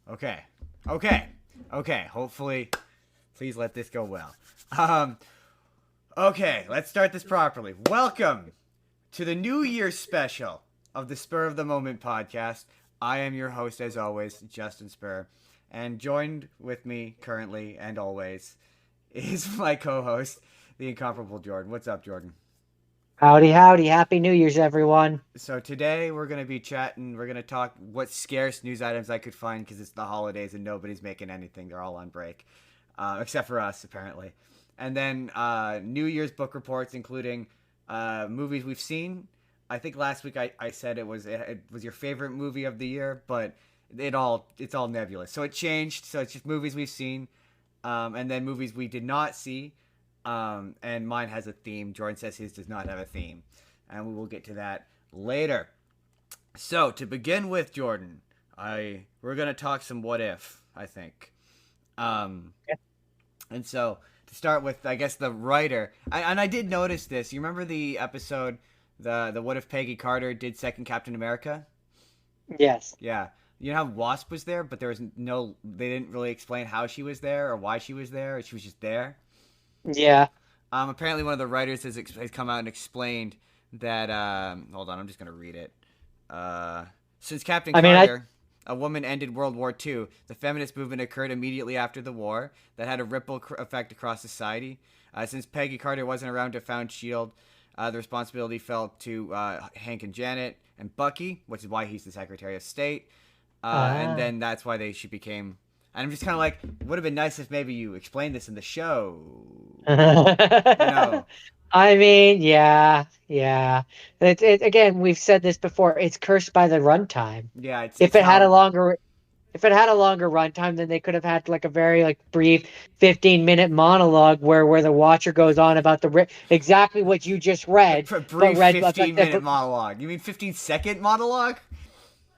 Okay. Okay. Okay. Hopefully, please let this go well. Um. Okay. Let's start this properly. Welcome to the New Year's special of the Spur of the Moment podcast. I am your host, as always, Justin Spurr, and joined with me currently and always is my co-host, the incomparable Jordan. What's up, Jordan? Howdy, howdy. Happy New Year's, everyone. So today we're gonna be chatting. We're gonna talk what scarce news items I could find because it's the holidays and nobody's making anything. They're all on break, except for us apparently. And then New Year's book reports, including movies we've seen. I think last week I said it was your favorite movie of the year, but it's all nebulous. So it changed. So it's just movies we've seen, and then movies we did not see. And mine has a theme. Jordan says his does not have a theme, and we will get to that later. So to begin with, Jordan, we're gonna talk some what if. I think, Yeah. and so to start with, I guess the writer, and I did notice this. You remember the episode, the what if Peggy Carter did second Captain America? Yes. Yeah. You know how Wasp was there, but there was no. They didn't really explain how she was there or why she was there. She was just there. Yeah. Apparently, one of the writers has come out and explained that. Hold on, I'm just gonna read it. Since Captain I mean, I Carter, a woman, ended World War II, the feminist movement occurred immediately after the war that had a ripple effect across society. Since Peggy Carter wasn't around to found Shield, the responsibility fell to Hank and Janet and Bucky, which is why he's the Secretary of State. And ah. then that's why she became. And I'm just kind of like, would have been nice if maybe you explained this in the show. You know, I mean, yeah, yeah. Again, we've said this before. It's cursed by the runtime. yeah, it's If it's it had a how. longer, if it had a longer runtime, then they could have had like a very like brief 15-minute monologue where the watcher goes on about exactly what you just read, A but brief read 15-minute monologue. You mean 15-second monologue?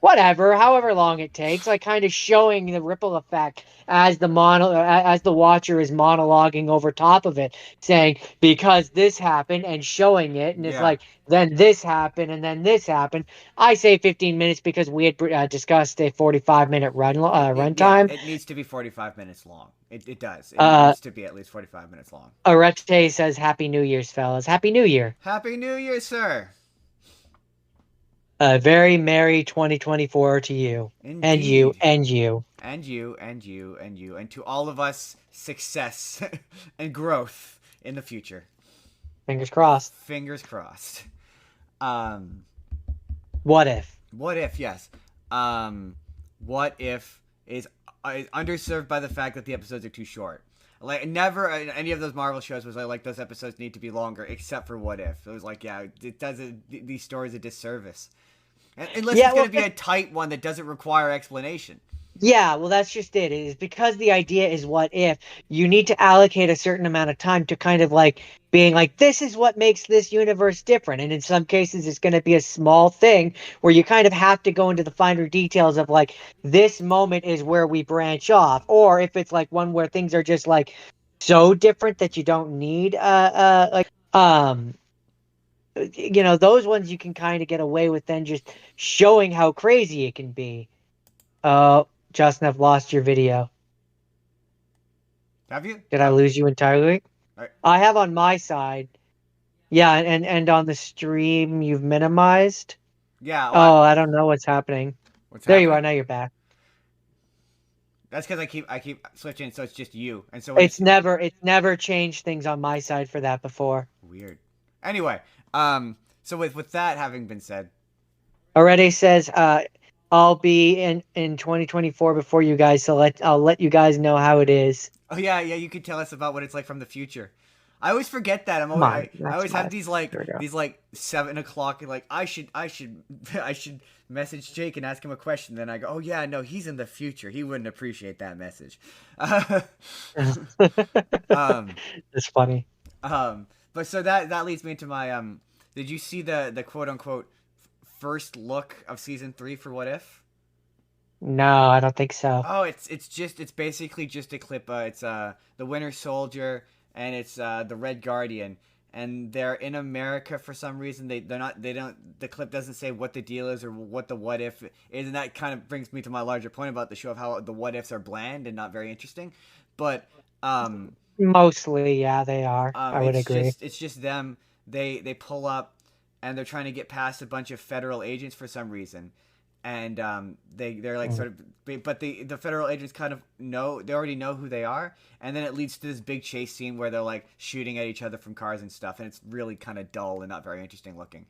whatever, however long it takes, like kind of showing the ripple effect as as the watcher is monologuing over top of it, saying because this happened and showing it, and it's Yeah. like then this happened and then this happened. I say 15 minutes because we had discussed a 45-minute Yeah, runtime. it needs to be 45 minutes long. It does. It Uh, needs to be at least 45 minutes long. Arete says Happy New Year's, fellas. Happy New Year. Happy New Year, sir. A very merry 2024 to you and you Indeed. and you. And you, and you, and you, and to all of us, success and growth in the future. Fingers crossed. Fingers crossed. Um, What if? what if, yes. Um, what if is underserved by the fact that the episodes are too short. Like never in any of those Marvel shows was like those episodes need to be longer, except for What If. It was like, yeah, it does these stories a disservice, unless Yeah, it's well, gonna be a tight one that doesn't require explanation. yeah, well, that's just it. It is because the idea is what if you need to allocate a certain amount of time to kind of like being like, this is what makes this universe different. And in some cases, it's going to be a small thing where you kind of have to go into the finer details of like, this moment is where we branch off. Or if it's like one where things are just like so different that you don't need, those ones you can kind of get away with then just showing how crazy it can be. Oh, Justin, I've lost your video. Have you? Did I lose you entirely? Right. I have on my side. Yeah, and on the stream you've minimized. Yeah. Well, Oh, I don't know what's happening. what's There you are. happening? Now you're back. That's because I keep switching, so it's just you, and so when It's it's never changed things on my side for that before. weird. Anyway, so with that having been said, Already says I'll be in 2024 before you guys, so I'll let you guys know how it is. oh yeah, yeah, you could tell us about what it's like from the future. I always forget that. Come on, I that's always have my there we go. these like 7 o'clock and like I should I should message Jake and ask him a question. Then I go, oh yeah, no, he's in the future. He wouldn't appreciate that message. um, It's funny. but so that leads me into my Did you see the quote unquote first look of season 3 for What If? No, I don't think so. Oh, it's basically just a clip. It's the Winter Soldier and it's the Red Guardian, and they're in America for some reason. They're not. They don't. The clip doesn't say what the deal is or what the what if is, and that kind of brings me to my larger point about the show of how the what ifs are bland and not very interesting. But Mostly, yeah, they are. I would agree. it's just them. They pull up, and they're trying to get past a bunch of federal agents for some reason, and they're like Mm. sort of, but the federal agents kind of know, they already know who they are, and then it leads to this big chase scene where they're like shooting at each other from cars and stuff, and it's really kind of dull and not very interesting looking.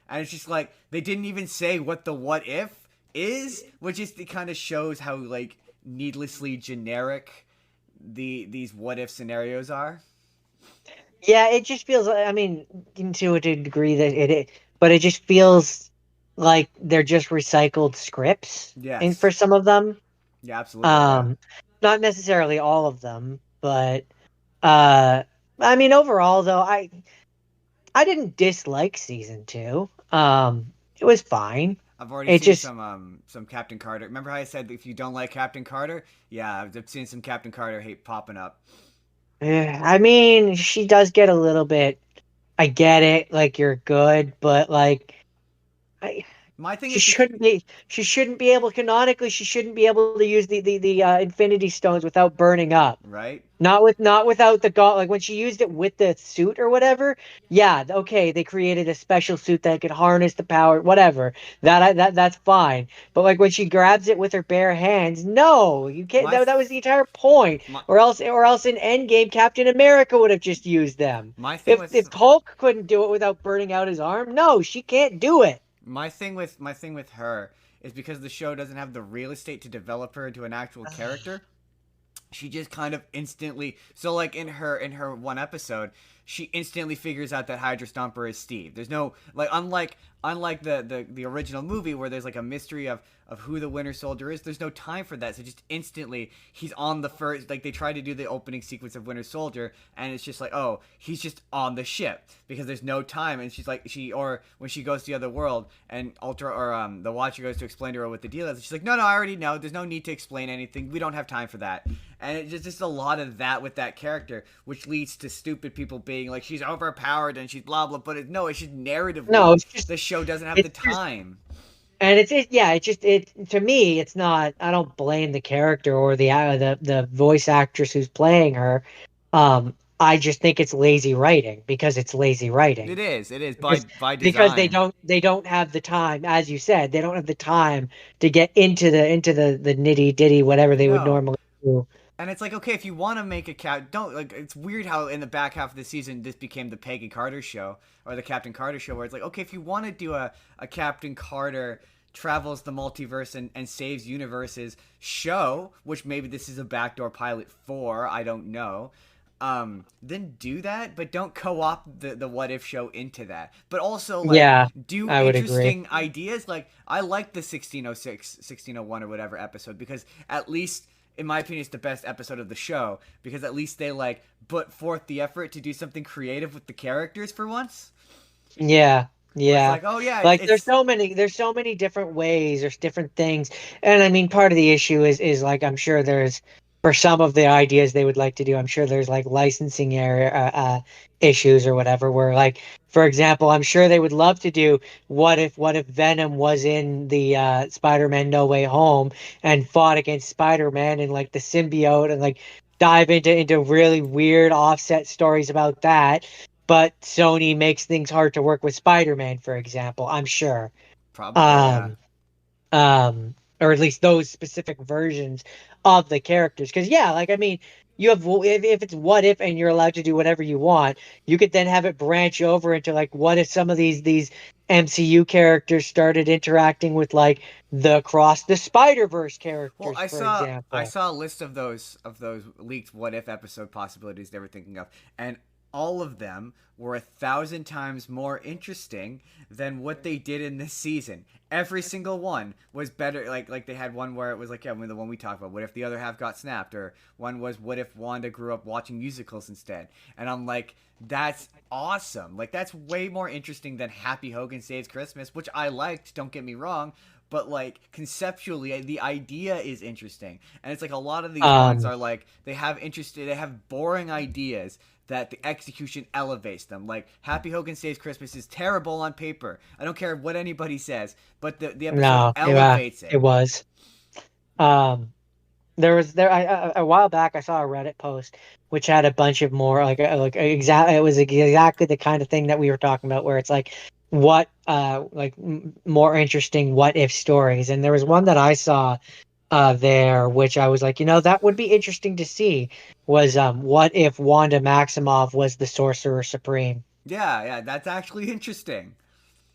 And it's just like they didn't even say what the what if is, which just it kind of shows how like needlessly generic these what if scenarios are. Yeah, it just feels. I mean, to a degree that but it just feels like they're just recycled scripts, and Yes. for some of them, Yeah, absolutely. Yeah. um, not necessarily all of them, but uh, I mean, overall though, I didn't dislike season two. It was fine. I've already It seen just, some Captain Carter. Remember how I said if you don't like Captain Carter? Yeah, I've seen some Captain Carter hate popping up. I mean, she does get a little bit. I get it, like you're good, but like. I, My thing She is because shouldn't be. She shouldn't be able. Canonically, she shouldn't be able to use the Infinity Stones without burning up. right. Not without the god. Like when she used it with the suit or whatever. Yeah, okay. They created a special suit that could harness the power. Whatever. That's fine. But like when she grabs it with her bare hands, no, you can't. My That was th- the entire point. my Or else in Endgame, Captain America would have just used them. my thing If with Hulk couldn't do it without burning out his arm, no, she can't do it. my thing with her is because the show doesn't have the real estate to develop her into an actual character. She just kind of instantly, so like in her one episode, she instantly figures out that Hydra Stomper is Steve. There's no like, unlike the original movie where there's like a mystery of who the Winter Soldier is. There's no time for that, so just instantly he's on the first, like they try to do the opening sequence of Winter Soldier, and it's just like, oh, he's just on the ship because there's no time. And she's like, or when she goes to the other world and Ultra or the Watcher goes to explain to her what the deal is, she's like, no, I already know, there's no need to explain anything, we don't have time for that. And it's just a lot of that with that character, which leads to stupid people being like, she's overpowered and she's blah blah. But no, it's just No, narratively, the show doesn't have the it's just time. and yeah, it's just it to me it's not. I don't blame the character or the voice actress who's playing her. I just think it's lazy writing because it's lazy writing. It is because by because design. they don't have the time, as you said, they don't have the time to get into the nitty ditty whatever they would No, normally do. and it's like, okay, if you want to make a cat, don't like. It's weird how in the back half of the season this became the Peggy Carter show or the Captain Carter show, where it's like, okay, if you want to do a Captain Carter travels the multiverse and saves universes show, which maybe this is a backdoor pilot for, I don't know. Then do that, but don't co-opt the what if show into that. But also like Yeah, do I would agree. interesting ideas. Like I like the 1606, 1601 or whatever episode because at least in my opinion, it's the best episode of the show because at least they like put forth the effort to do something creative with the characters for once. Yeah, Where it's yeah. like, oh yeah, Like it's there's so many different ways, there's different things. And I mean part of the issue is like I'm sure there's for some of the ideas they would like to do, I'm sure there's like licensing area issues or whatever where like for example, I'm sure they would love to do what if Venom was in the Spider-Man No Way Home and fought against Spider-Man and like the symbiote and like dive into really weird offset stories about that, but Sony makes things hard to work with Spider-Man, for example, I'm sure. probably yeah. Um, or at least those specific versions of the characters. Because yeah, like I mean, you have if it's what if and you're allowed to do whatever you want, you could then have it branch over into like what if some of these MCU characters started interacting with like the Cross the Spider-Verse Well, characters, for I example. saw a list of those leaked what if episode possibilities they were thinking of, and all of them were 1,000 times more interesting than what they did in this season. Every single one was better. Like they had one where it was like, yeah, the one we talked about. What if the other half got snapped? Or one was what if Wanda grew up watching musicals instead? And I'm like, that's awesome. Like that's way more interesting than Happy Hogan Saves Christmas, which I liked. Don't get me wrong, but like conceptually, the idea is interesting. And it's like a lot of these ones Um, are like they have boring ideas that the execution elevates them. Like Happy Hogan Saves Christmas is terrible on paper. I don't care what anybody says, but the episode no, elevates it it. was. Um, there was there a while back I saw a Reddit post which had a bunch of more like exact it was exactly the kind of thing that we were talking about where it's like what more interesting what if stories, and there was one that I saw there which I was like, that would be interesting to see, was what if Wanda Maximoff was the Sorcerer Supreme, Yeah, yeah, that's actually interesting.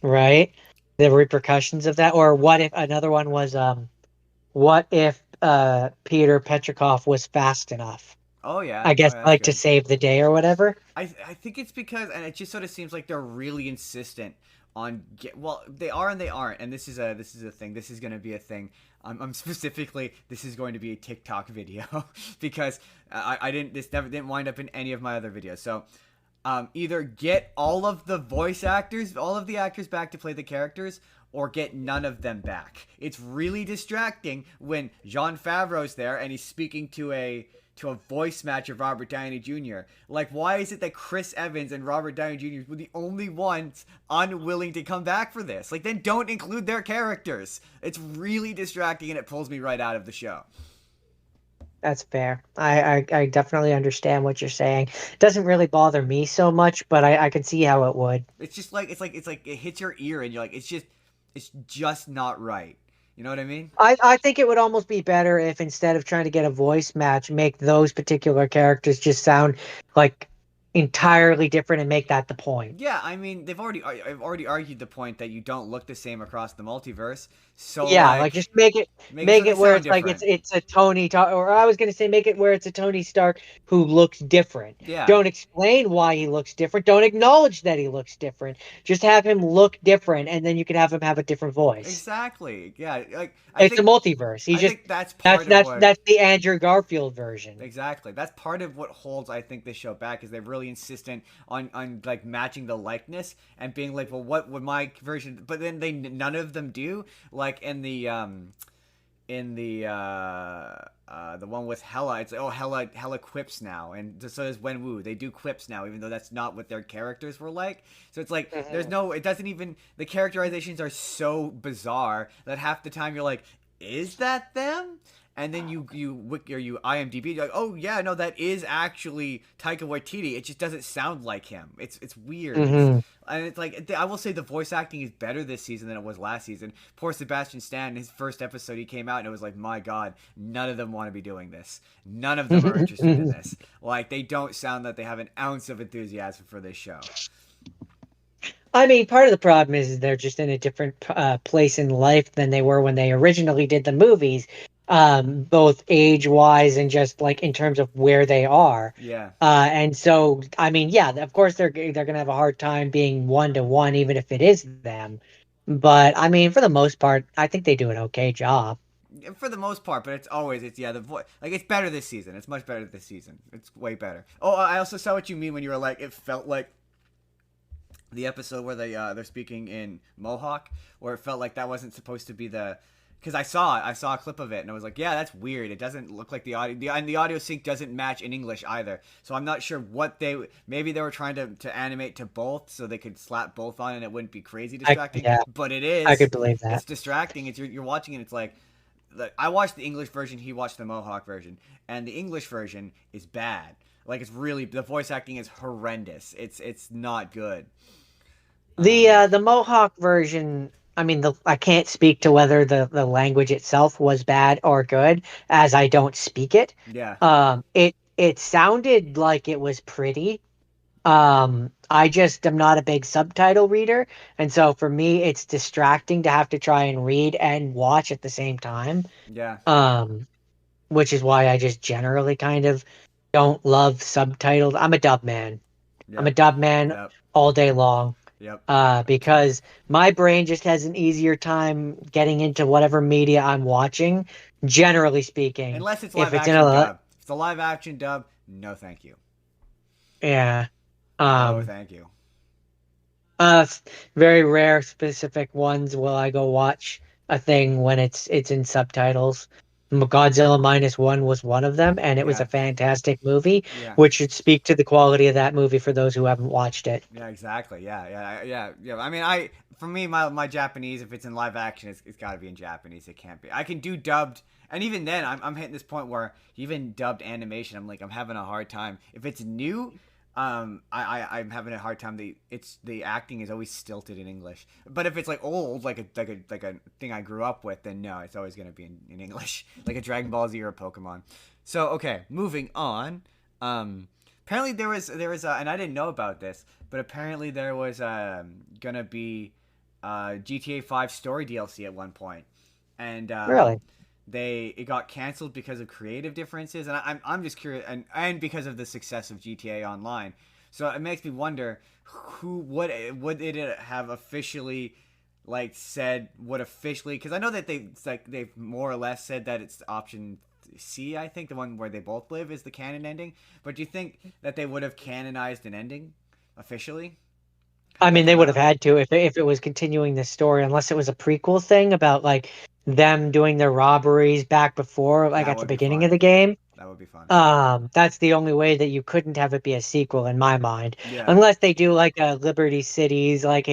right? The repercussions of that. Or what if another one was what if Peter Petrikov was fast enough, Oh yeah, I oh guess, yeah, that's like to good. save the day or whatever. I think it's because, and it just sort of seems like they're really insistent on well, they are and they aren't, and this is a thing. This is going to be a thing. I'm specifically, this is going to be a TikTok video because I didn't, this never didn't wind up in any of my other videos. So either get all of the voice actors, all of the actors back to play the characters, or get none of them back. It's really distracting when Jon Favreau's there and he's speaking to a voice match of Robert Downey Jr. Like, why is it that Chris Evans and Robert Downey Jr. were the only ones unwilling to come back for this? Like, then don't include their characters. It's really distracting and it pulls me right out of the show. That's fair. I definitely understand what you're saying. It doesn't really bother me so much, but I can see how it would. It's just like it's like it hits your ear and you're like it's just not right. You know what I mean? I think it would almost be better if instead of trying to get a voice match, make those particular characters just sound like entirely different and make that the point. Yeah, I mean, I've already argued the point that you don't look the same across the multiverse. So Yeah, like like just make it make it so they where sound it's like different. it's a or I was gonna say make it where it's a Tony Stark who looks different. Yeah. Don't explain why he looks different. Don't acknowledge that he looks different. Just have him look different, and then you can have him have a different voice. Exactly. Yeah, like It's a multiverse. He's I just think that's part of what that's the Andrew Garfield version. exactly. That's part of what holds I think this show back is they're really insistent on like matching the likeness and being like, well, what would my version? But then they none of them do. Like in the one with Hela, it's like, oh, Hela quips now, and so does Wenwu. They do quips now, even though that's not what their characters were like. So it's like there's Mhm. no, it doesn't even, the characterizations are so bizarre that half the time you're like, is that them? And then you IMDb, you're like, oh yeah, no, that is actually Taika Waititi. It just doesn't sound like him. It's weird. It's Mhm. and it's like I will say the voice acting is better this season than it was last season. Poor Sebastian Stan, his first episode he came out and it was like, my God, none of them want to be doing this. None of them are interested in this. Like they don't sound that they have an ounce of enthusiasm for this show. I mean, part of the problem is they're just in a different place in life than they were when they originally did the movies, both age-wise and just like in terms of where they are. Yeah. And so, I mean, yeah, of course they're gonna have a hard time being one to one, even if it is them. But I mean, for the most part, I think they do an okay job. For the most part, but it's yeah the voice like it's better this season. It's much better this season. It's way better. Oh, I also saw what you mean when you were like it felt like the episode where they're speaking in Mohawk, where it felt like that wasn't supposed to be the because I saw a clip of it and I was like, yeah, that's weird. It doesn't look like the audio and the audio sync doesn't match in English either. So I'm not sure what maybe they were trying to animate to both so they could slap both on and it wouldn't be crazy distracting. Yeah, But it I is. could believe It's that. distracting. It's you're watching it. It's like I watched the English version. He watched the Mohawk version, and the English version is bad. Like it's really the voice acting is horrendous. It's not good. The Mohawk version, I mean, I can't speak to whether the language itself was bad or good, as I don't speak it. Yeah, It sounded like it was pretty. I just am not a big subtitle reader, and so for me, it's distracting to have to try and read and watch at the same time. yeah, Um, which is why I just generally kind of don't love subtitled. I'm a dub man. I'm a yep, dub man yep, all day long. yep. Because my brain just has an easier time getting into whatever media I'm watching, generally speaking. Unless it's If live it's in action a, dub. If it's a live action dub, no thank you. yeah, No um, thank you. uh, very rare specific ones will I go watch a thing when it's in subtitles. Godzilla minus one was one of them, and it was a Yeah, fantastic movie, yeah. which should speak to the quality of that movie for those who haven't watched it. Yeah, exactly. Yeah. I mean, for me, my Japanese, if it's in live action, it's got to be in Japanese. It can't be. I can do dubbed, and even then, I'm hitting this point where even dubbed animation, I'm having a hard time. If it's new, I'm having a hard time. The acting is always stilted in English. But if it's like old, like a thing I grew up with, then no, it's always gonna be in English, like a Dragon Ball Z or a Pokemon. So okay, moving on. Um, Apparently there was and I didn't know about this, but apparently there was gonna be GTA 5 story DLC at one point, and Really? they it got canceled because of creative differences, and I'm just curious, and because of the success of GTA Online, so it makes me wonder who would it have officially like said would officially, because I know that they've more or less said that it's option C, I think the one where they both live is the canon ending. But do you think that they would have canonized an ending officially I had that mean, they come would have out? had to if it was continuing the story, unless it was a prequel thing about like them doing their robberies back before, like That at the would be beginning of fun. the game. That would be fun. That's the only way that you couldn't have it be a sequel in my mind. Yeah. Unless they do like a Liberty Cities, like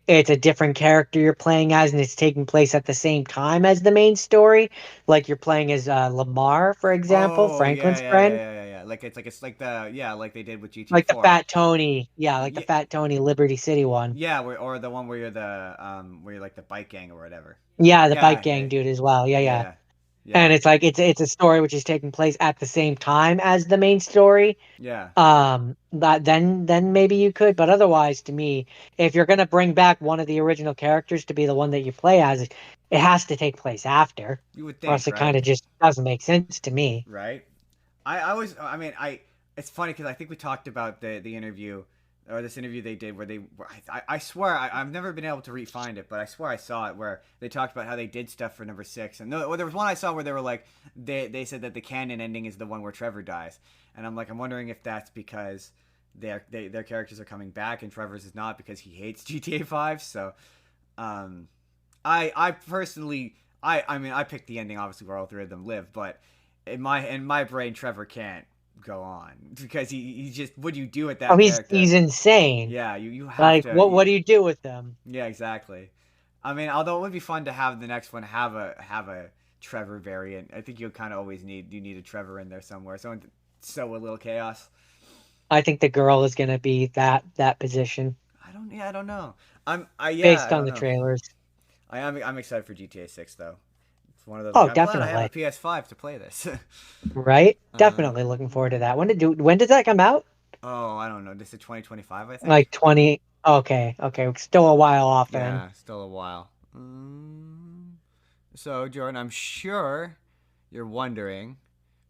it's a different character you're playing as and it's taking place at the same time as the main story. Like you're playing as Lamar, for example, Oh yeah, Franklin's yeah, yeah, friend. yeah, yeah, yeah. Like the yeah, like they did with GTA Like the 4. Fat Tony. Yeah, like the Yeah, Fat Tony Liberty City one. yeah, or the one where you're the where you're like the bike gang or whatever. Yeah, the bike Yeah, yeah, gang dude as well. Yeah, yeah, yeah. yeah, yeah, And it's like it's a story which is taking place at the same time as the main story. yeah. That then maybe you could, but otherwise to me, if you're gonna bring back one of the original characters to be the one that you play as, it has to take place after, You would or else think, it kind right? of just doesn't make sense to me. Right. I always, I mean, it's funny because I think we talked about the interview or this interview they did where I swear I've never been able to re-find it, but I swear I saw it where they talked about how they did stuff for number six. And no, well, there was one I saw where they were like, they said that the canon ending is the one where Trevor dies. And I'm wondering if that's because their characters are coming back and Trevor's is not because he hates GTA 5. So, um, I personally, I mean, I picked the ending obviously where all three of them live, but in my brain, Trevor can't go on because he just what do you do with Oh, that he's character? insane. Yeah, you have Like, to. what do you do with them? Yeah, exactly. I mean, although it would be fun to have the next one have a Trevor variant. I think you kind of always need a Trevor in there somewhere. Someone to sow a little chaos. I think the girl is gonna be that position I don't know. Yeah, based I on don't the know. trailers. I'm excited for GTA 6 though. It's one of those like Oh, I'm glad I have a definitely. PS5 to play this. Right? Definitely looking forward to um, that. When did that come out? oh, I don't know. This is 2025, I think. Like 20. Okay, okay. Still a while off then. Yeah, still a while. So, Jordan, I'm sure you're wondering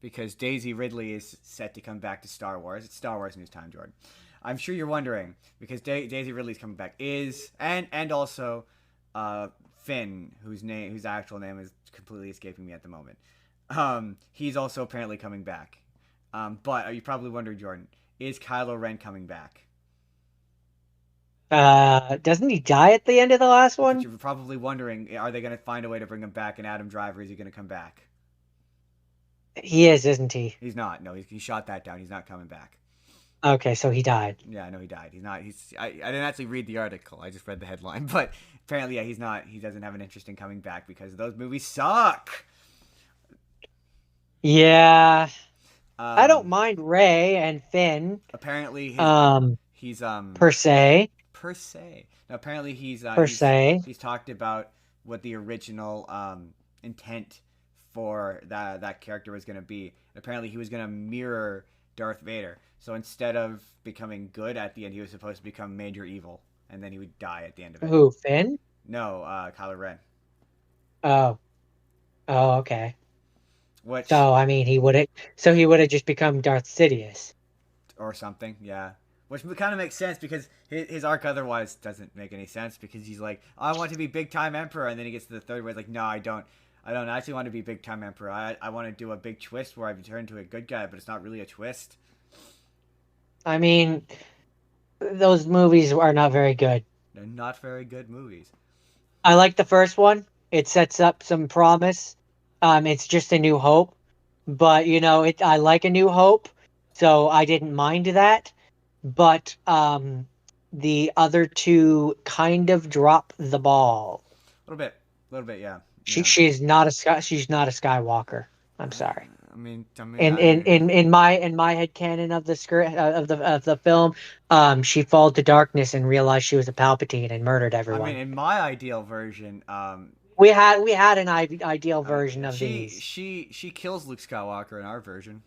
because Daisy Ridley is set to come back to Star Wars. It's Star Wars news time, Jordan. I'm sure you're wondering because Daisy Ridley's coming back and also Finn, whose actual name is completely escaping me at the moment. He's also apparently coming back. But are you probably wondering, Jordan, is Kylo Ren coming back? Doesn't he die at the end of the last That's what one? you're probably wondering. Are they going to find a way to bring him back? And Adam Driver, is he going to come back? He is, isn't he? He's not. No, he shot that down. He's not coming back. Okay, so he died. Yeah, I know he died. He's not. I didn't actually read the article. I just read the headline. But apparently, yeah, he's not. He doesn't have an interest in coming back because those movies suck. Yeah, I don't Um, mind Ray and Finn, apparently um, he's per se, per se. Now apparently per se. he's talked about what the original intent for that character was going to be. Apparently he was going to mirror Darth Vader. So instead of becoming good at the end, he was supposed to become major evil, and then he would die at the end of it. Who, Finn? No, Kylo Ren. Oh, oh, okay. Which So I mean, he would have just become Darth Sidious. or something, yeah. Which kind of makes sense because his arc otherwise doesn't make any sense because he's like, I want to be big time emperor, and then he gets to the third way, he's like, no, I don't. I don't actually want to be big time emperor. I want to do a big twist where I turn into a good guy, but it's not really a twist. I mean, those movies are not very good. They're not very good movies. I like the first one. It sets up some promise. It's just A New Hope, but I like A New Hope, so I didn't mind that. But the other two kind of drop the ball. A little bit, yeah, She yeah. she's not a she's not a Skywalker. I'm sorry. In I in in my in my head canon of the script of the film, she fell to darkness and realized she was a Palpatine and murdered mean, everyone. in my ideal version, We had an ideal I mean, version of these. she kills Luke Skywalker in our version.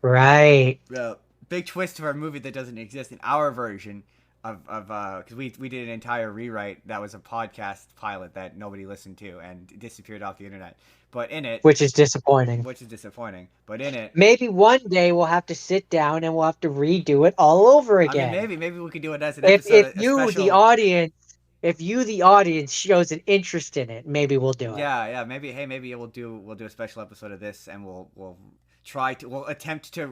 Right. The big twist of our movie that doesn't exist in our version of because we did an entire rewrite that was a podcast pilot that nobody listened to and disappeared off the internet. But in it, Which is disappointing. which is disappointing. But in it, Maybe one day we'll have to sit down and we'll have to redo it all over I mean, again. maybe we could do it as an If episode, if a you the special. audience if you the audience shows an interest in it, maybe we'll do it. Yeah, yeah. Maybe, hey, maybe we'll do a special episode of this, and we'll attempt to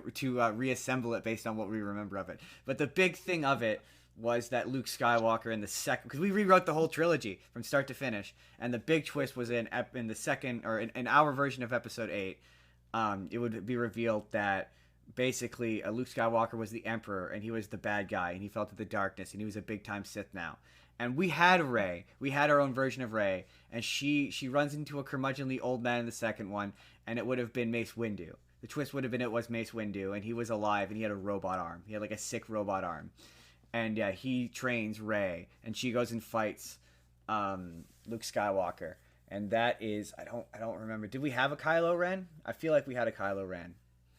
reassemble it based on what we remember of it. But the big thing of it was that Luke Skywalker in the second, because we rewrote the whole trilogy from start to finish, and the big twist was in the second, or in our version of Episode 8. It would be revealed that basically Luke Skywalker was the Emperor and he was the bad guy and he fell to the darkness and he was a big time Sith now. And we had Rey. We had our own version of Rey, and she runs into a curmudgeonly old man in the second one, and it would have been Mace Windu. The twist would have been it was Mace Windu, and he was alive, and he had a robot arm. He had like a sick robot arm, and yeah, he trains Rey, and she goes and fights Luke Skywalker, and that is I don't remember. Did we have a Kylo Ren? I feel like we had a Kylo Ren.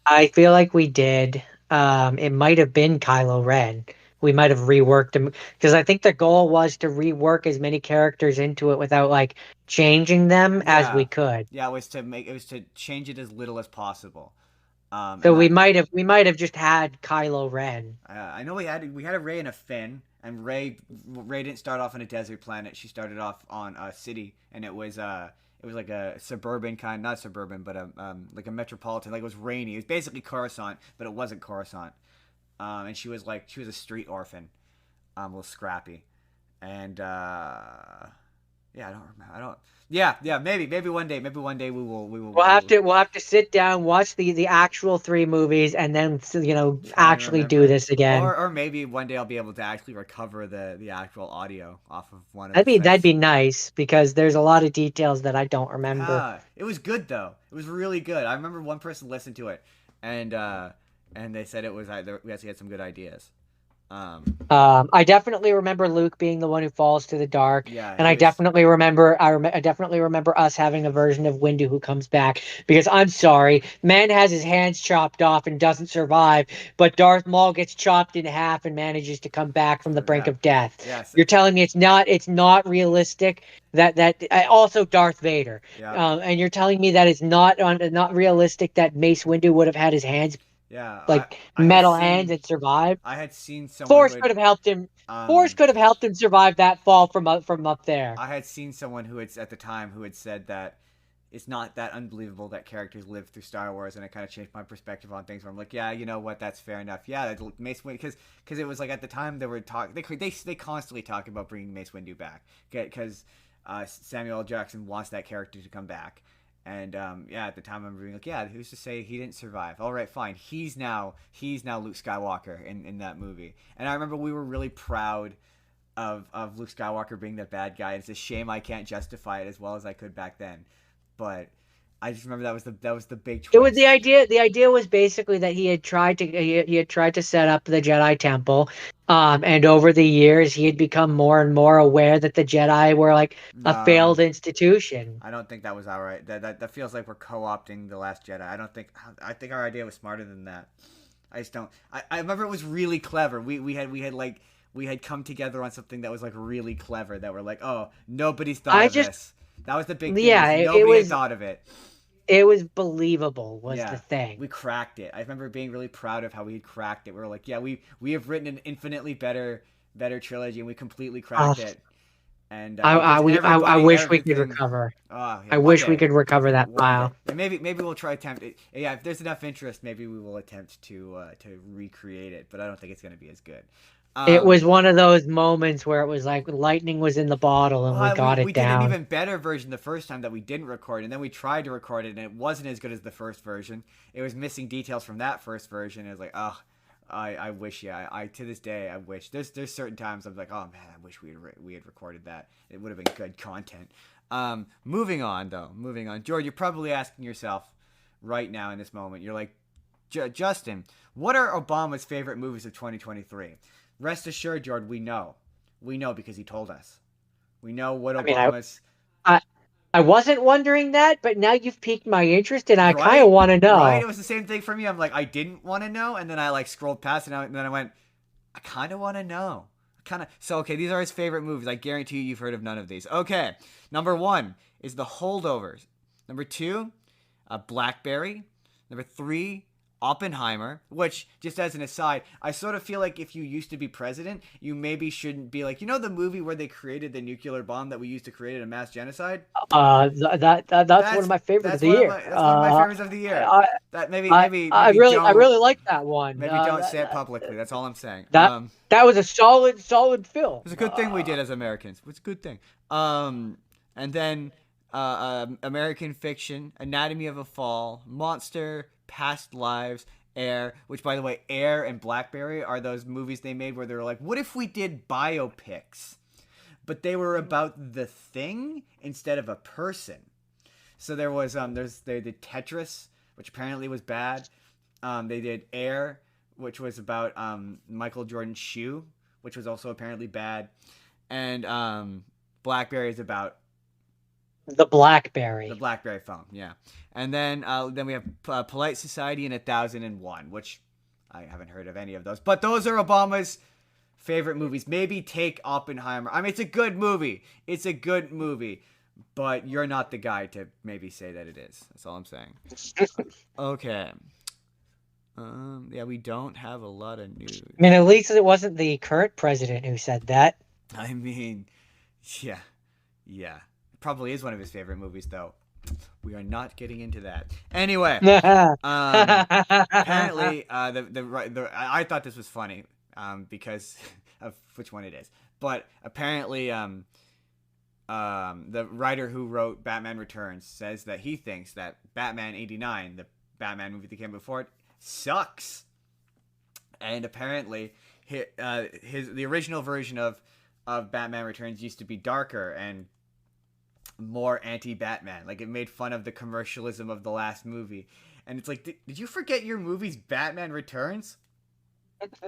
I feel like we did. It might have been Kylo Ren. We might have reworked him because I think the goal was to rework as many characters into it without like changing them as we Yeah, could. yeah. It was to change it as little as possible. So And we might have just had Kylo Ren. I know we had a Ray and a Finn, and Ray didn't start off on a desert planet. She started off on a city, and it was like a suburban kind, not suburban, but like a metropolitan. Like it was rainy. It was basically Coruscant, but it wasn't Coruscant. And she was a street orphan, a little scrappy, and yeah, I don't remember. I don't. Yeah, yeah. Maybe one day We'll we have will to we'll have to sit down, watch the actual three movies, and then try and actually do remember. this again. Or maybe one day I'll be able to actually recover the actual audio off of one of the That'd be sets. nice because there's a lot of details that I don't remember. Yeah, it was good though. It was really good. I remember one person listened to it, and they said it was we actually had some good ideas. Um, I definitely remember Luke being the one who falls to the dark, yeah, and he was. I definitely remember us having a version of Windu who comes back. Because I'm sorry, man has his hands chopped off and doesn't survive, but Darth Maul gets chopped in half and manages to come back from the brink Yeah, of death. yes, You're telling me it's not realistic that also Darth Vader, yeah, and you're telling me that it's not realistic that Mace Windu would have had his hands yeah. like metal hands and survived. I had seen someone who Force had could have helped him. Force um could have helped him survive that fall from up there. I had seen someone who had at the time who had said that it's not that unbelievable that characters live through Star Wars, and it kind of changed my perspective on things. Where I'm like, yeah, you know what, that's fair enough. Yeah, Mace Windu, because it was like at the time they were talking, they constantly talk about bringing Mace Windu back because Samuel L. Jackson wants that character to come back. And yeah, at the time I'm being like, yeah, who's to say he didn't survive? All right, fine. He's now Luke Skywalker in that movie. And I remember we were really proud of Luke Skywalker being the bad guy. It's a shame I can't justify it as well as I could back then, but I just remember that was the big It was the twist. idea. The idea was basically that he had tried to set up the Jedi Temple, and over the years he had become more and more aware that the Jedi were like a No, failed institution. I don't think that was alright. That feels like we're co-opting the Last Jedi. I think our idea was smarter than that. I just don't. I remember it was really clever. We had come together on something that was like really clever. That we're like, oh, nobody's thought I of just this. That was the big thing. Yeah, Is it nobody had was thought of it. believable was the Yeah, thing. we cracked it. I remember being really proud of how we had cracked it. We were like, yeah, we have written an infinitely better trilogy, and we completely Uh, cracked it. And because I everybody, wish we could everything. recover. Oh yeah, I one wish we day, could recover that one day. file. And maybe we'll try attempt it. Yeah, if there's enough interest, maybe we will attempt to recreate it. But I don't think it's gonna be as good. It Um, was one of those moments where it was like lightning was in the bottle and we got we it did an down. even better version the first time that we didn't record, and then we tried to record it, and it wasn't as good as the first version. It was missing details from that first version. It was like, oh, I wish, yeah, I to this day, I wish. There's certain times I'm like, oh man, I wish we had recorded that. It would have been good content. Moving on though, moving on. George, you're probably asking yourself right now in this moment. You're like, Justin, what are Obama's favorite movies of 2023? Rest assured, George, we know because he told us. We know what I mean, Obama's I, I wasn't wondering that, but now you've piqued my interest and I kind of right, want to right. know. It was the same thing for me. I'm like, I didn't want to know, and then I like scrolled past it, and then I went, I kind of want to know. Kind of. So okay, these are his favorite movies. I guarantee you've heard of none of these. Okay, number one is The Holdovers. Number two, Blackberry. Number three, Oppenheimer, which, just as an aside, I sort of feel like if you used to be president, you maybe shouldn't be like, the movie where they created the nuclear bomb that we used to create a mass genocide? That's one of That's my favorite of the year. that's one of my favorites of the year. I, That I really like that one. maybe don't say it publicly. That's all I'm saying. That that was a solid film. It's a good thing we did as Americans. It's a good thing. And then American Fiction, Anatomy of a Fall, Monster, Past Lives, Air. Which, by the way, Air and Blackberry are those movies they made where they were like, what if we did biopics, but they were about the thing instead of a person. So there was they did Tetris, which apparently was bad. They did Air, which was about Michael Jordan's shoe, which was also apparently bad. And Blackberry is about The Blackberry. the BlackBerry phone, yeah. And then we have Polite Society and 1001, which I haven't heard of any of those. But those are Obama's favorite movies. Maybe take Oppenheimer. I mean, it's a good movie. It's a good movie. But you're not the guy to maybe say that it is. That's all I'm saying. Okay. Yeah, we don't have a lot of news. I mean, at least it wasn't the current president who said that. I mean, yeah. Yeah. It probably is one of his favorite movies, though. We are not getting into that. Anyway, apparently, I thought this was funny because of which one it is. But apparently, the writer who wrote Batman Returns says that he thinks that Batman '89, the Batman movie that came before it, sucks. And apparently, the original version of Batman Returns used to be darker and more anti-Batman. Like, it made fun of the commercialism of the last movie. And it's like, did you forget your movie's Batman Returns?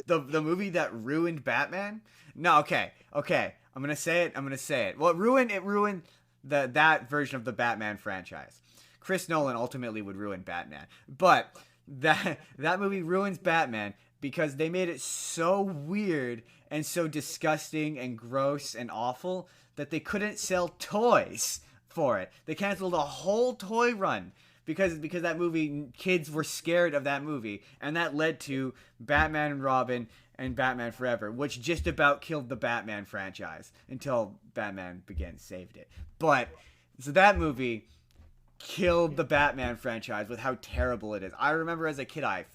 The movie that ruined Batman? No, okay. I'm gonna say it. Well, it ruined that version of the Batman franchise. Chris Nolan ultimately would ruin Batman. But that movie ruins Batman because they made it so weird and so disgusting and gross and awful that they couldn't sell toys for it. They canceled a whole toy run because that movie, kids were scared of that movie, and that led to Batman and Robin and Batman Forever, which just about killed the Batman franchise until Batman Begins saved it. But so that movie killed the Batman franchise with how terrible it is. I remember as a kid, I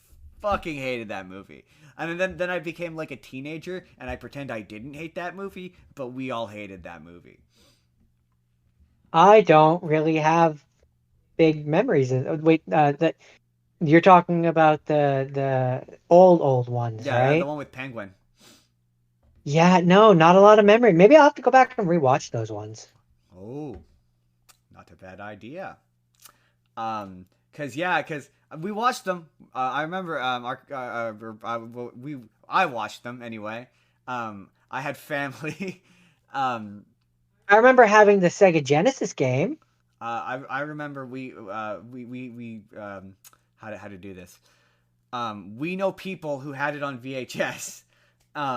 fucking hated that movie. And then I became like a teenager, and I pretend I didn't hate that movie, but we all hated that movie. I don't really have big memories. Wait, that you're talking about the old ones, Yeah, the right? one with Penguin. Yeah, no, not a lot of memory. Maybe I'll have to go back and rewatch those ones. Oh, not a bad idea. Cause we watched them. I remember I watched them anyway. I had family. I remember having the Sega Genesis game. I remember how to do this. We know people who had it on VHS.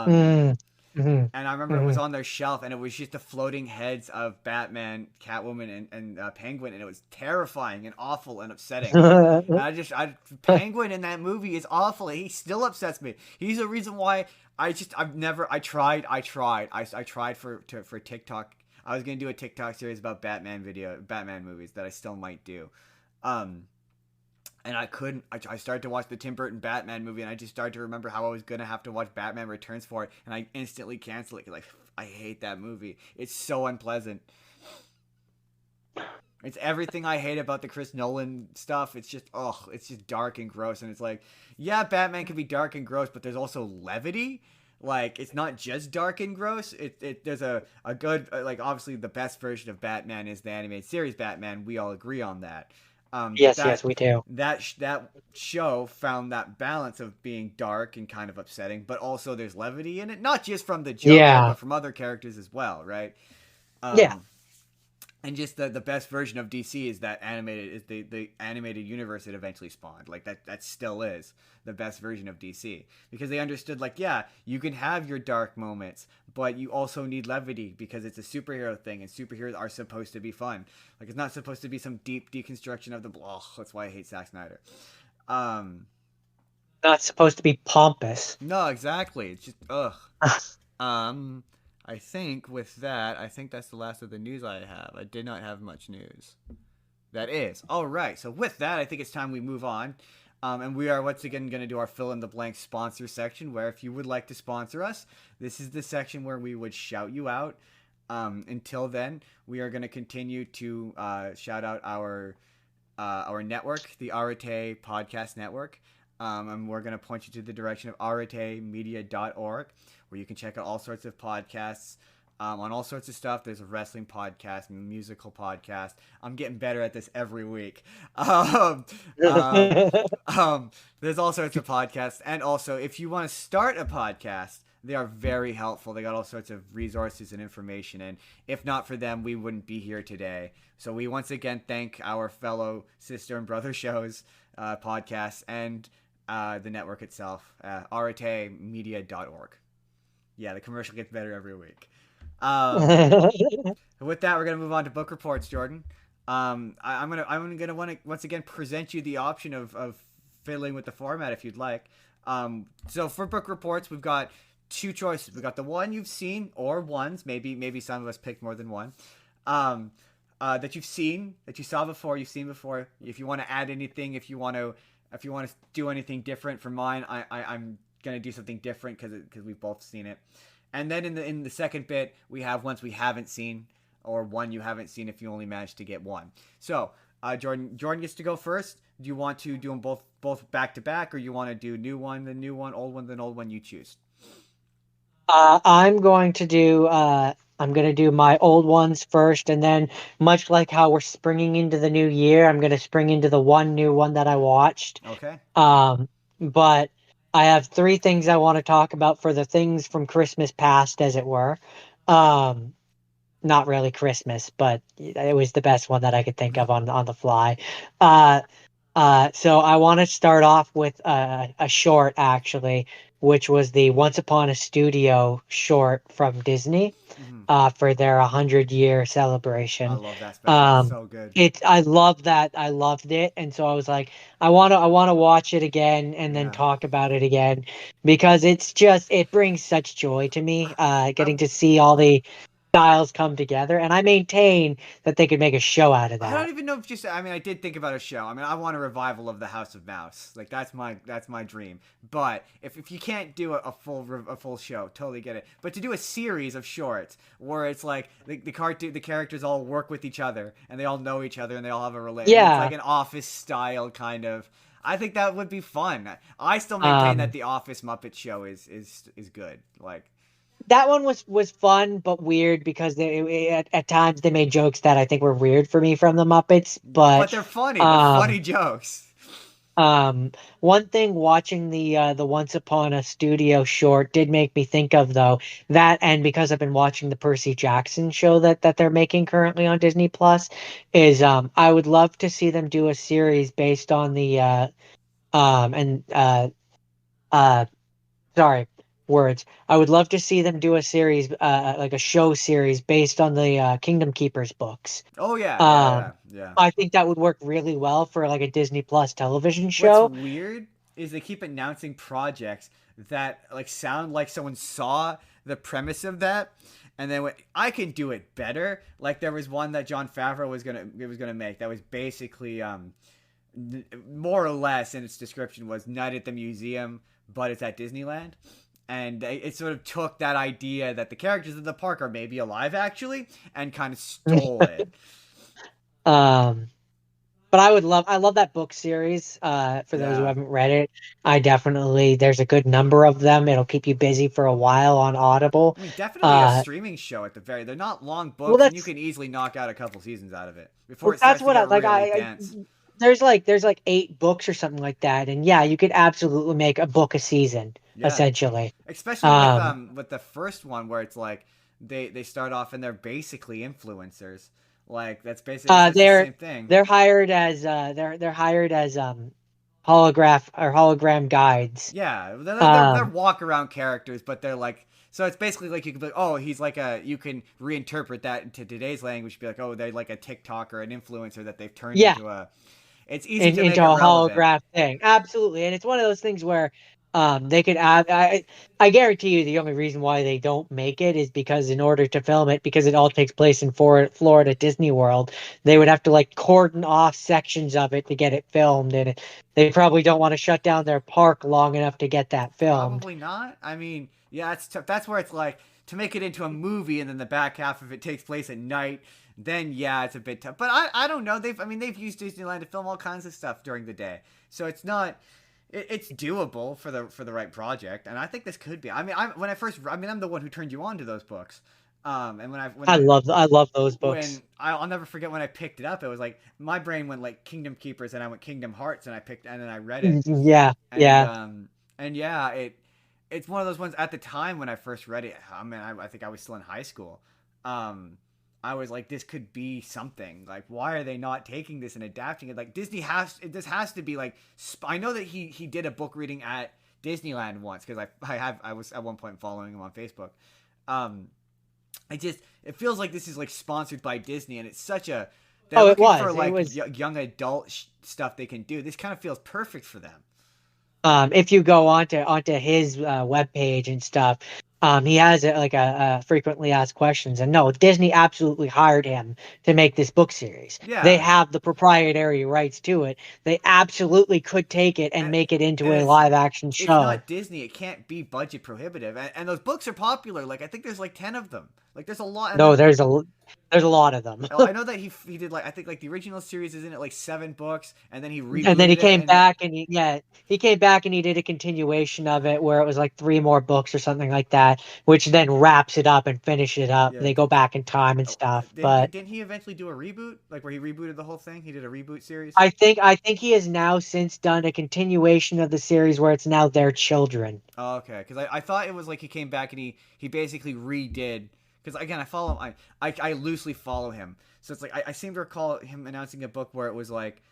Mm, mhm, And I remember it was mhm. on their shelf, and it was just the floating heads of Batman, Catwoman, and Penguin, and it was terrifying and awful and upsetting. And Penguin in that movie is awful. He still upsets me. He's the reason why I tried for TikTok. I was gonna do a TikTok series about Batman movies that I still might do. and I couldn't. I started to watch the Tim Burton Batman movie, and I just started to remember how I was gonna have to watch Batman Returns for it, and I instantly canceled it. Like, I hate that movie. It's so unpleasant. It's everything I hate about the Chris Nolan stuff. It's just, it's just dark and gross. And it's like, yeah, Batman can be dark and gross, but there's also levity. Like, it's not just dark and gross. There's a good, like, obviously the best version of Batman is the animated series Batman. We all agree on that. But Yes, yes, we do. that show found that balance of being dark and kind of upsetting, but also there's levity in it, not just from the Joker, Yeah, but from other characters as well, right? yeah. Um, and just the best version of DC is that animated is the animated universe it eventually spawned. Like that still is the best version of DC because they understood like yeah, you can have your dark moments, but you also need levity because it's a superhero thing and superheroes are supposed to be fun. Like it's not supposed to be some deep deconstruction of the blah. That's why I hate Zack Snyder. Um Not supposed to be pompous. no, exactly. It's just ugh. Um, I think with that, I think that's the last of the news I have. I did not have much news. That is. All right. So with that, I think it's time we move on. And we are once again going to do our fill in the blank sponsor section where if you would like to sponsor us, this is the section where we would shout you out. Until then, we are going to continue to shout out our network, the Arate Podcast Network. And we're going to point you to the direction of aratemedia.org, where you can check out all sorts of podcasts on all sorts of stuff. There's a wrestling podcast, musical podcast. I'm getting better at this every week. Um, there's all sorts of podcasts. And also, if you want to start a podcast, they are very helpful. They got all sorts of resources and information. And if not for them, we wouldn't be here today. So we once again thank our fellow sister and brother shows, podcasts, and the network itself, aratemedia.org. Yeah, the commercial gets better every week. With that, we're gonna move on to book reports, Jordan. I'm gonna want to once again present you the option of fiddling with the format if you'd like. So for book reports, we've got two choices. We've got the one you've seen or ones. Maybe some of us picked more than one. That you've seen, that you saw before, you've seen before. If you want to add anything, if you want to do anything different from mine, I'm gonna do something different because we've both seen it. And then in the second bit, we have ones we haven't seen or one you haven't seen if you only managed to get one. So Jordan gets to go first. Do you want to do them both back to back, or you want to do new one, then new one, old one, then old one? You choose. I'm going to do I'm going to do my old ones first, and then much like how we're springing into the new year, I'm going to spring into the one new one that I watched. Okay. But I have three things I want to talk about for the things from Christmas past, as it were. Um, Not really Christmas, but it was the best one that I could think of on the fly. Uh, so I want to start off with a short, actually, which was the Once Upon a Studio short from Disney Mm-hmm. for their 100-year I celebration. love that special. It's so good. I love that. I loved it, and so I was like, I want to watch it again and then Yeah. talk about it again because it brings such joy to me, I getting to see all the styles come together, and I maintain that they could make a show out of I don't that. even know if just. I mean, I did think about a show. I mean, I want a revival of the House of Mouse. Like that's my dream. But if you can't do a full show, totally get it. But to do a series of shorts where it's like the characters all work with each other and they all know each other and they all have a relation. It's Yeah. like an Office style kind of. I think that would be fun. I still maintain that Um, the Office Muppet Show is good. Like, that one was fun but weird because at times they made jokes that I think were weird for me from the Muppets. but But they're funny. They're um, funny jokes. one thing watching the Once Upon a Studio short did make me think of though that, and because I've been watching the Percy Jackson show that they're making currently on Disney Plus, is I would love to see them do a series based on the and uh sorry, words. I would love to see them do a series, like a show series based on the Kingdom Keepers books. Oh yeah, yeah, yeah, Um, yeah. I think that would work really well for like a Disney Plus television What's show. weird is they keep announcing projects that like sound like someone saw the premise of that and then went, I can do it better. Like there was one that John Favreau was gonna make that was basically more or less in its description was Night at the Museum, but it's at Disneyland. And it sort of took that idea that the characters of the park are maybe alive actually, and kind of stole it. Um, but I love that book series. For those who Yeah. haven't read it, there's a good number of them. It'll keep you busy for a while on Audible. I mean, definitely a streaming show at the very. They're not long Well, books, and you can easily knock out a couple seasons out of it before it that's starts to what get really I dense. there's like 8 books or something like that, and yeah, you could absolutely make a book a season Yeah, essentially. especially Um, with the first one where it's like they start off and they're basically influencers. Like that's basically it's the they're same thing. they're hired as holograph or hologram guides. Yeah, they're Um, walk around characters, but they're like so it's basically like you can be like, oh, he's like a you can reinterpret that into today's language, be like, oh, they're like a TikToker, an influencer that they've turned yeah, into a. It's easy to make into it a relevant. holograph thing. Absolutely. And it's one of those things where they could add I guarantee you the only reason why they don't make it is because in order to film it, because it all takes place in Florida Disney World, they would have to like cordon off sections of it to get it filmed, and they probably don't want to shut down their park long enough to get that filmed. Probably not. I mean, yeah, it's tough. That's where it's like to make it into a movie, and then the back half of it takes place at night. Then yeah, it's a bit tough. But I don't know. They've used Disneyland to film all kinds of stuff during the day, so it's not. It's doable for the right project, and I think this could be. I mean, I'm the one who turned you on to those books. And I love those books. I'll never forget when I picked it up. It was like my brain went like Kingdom Keepers, and I went Kingdom Hearts, and then I read it, Yeah, and yeah. um and yeah, it's one of those ones at the time when I first read it. I mean, I think I was still in high school. Um, I was like, this could be something. Like, why are they not taking this and adapting it? Like Disney this has to be like. I know that he did a book reading at Disneyland once because I was at one point following him on Facebook. Um, it feels like this is like sponsored by Disney, and it's such a. They're Oh, it looking for was. It like was. young adult stuff they can do. This kind of feels perfect for them. If you go onto his webpage and stuff, he has a frequently asked questions. And no, Disney absolutely hired him to make this book series. They Yeah, have the proprietary rights to it. They absolutely could take it and and, make it into and a live action it's show. not Disney. It can't be budget prohibitive, and those books are popular. Like I think there's like 10 of them. Like there's a lot, and No, then there's a lot of them. I know that he did like I think like the original series is in it like 7 books, and then he And then he rebooted it, came and back and he came back and he did a continuation of it where it was like 3 more books or something like that, which then wraps it up and finishes it up. yeah, They go back in time and stuff. But didn't he eventually do a reboot? Like where he rebooted the whole thing? He did a reboot series. I think he has now since done a continuation of the series where it's now their children. Oh, okay, because I thought it was like he came back and he basically redid. Because again, I follow him. I loosely follow him, so it's like I seem to recall him announcing a book where it was like,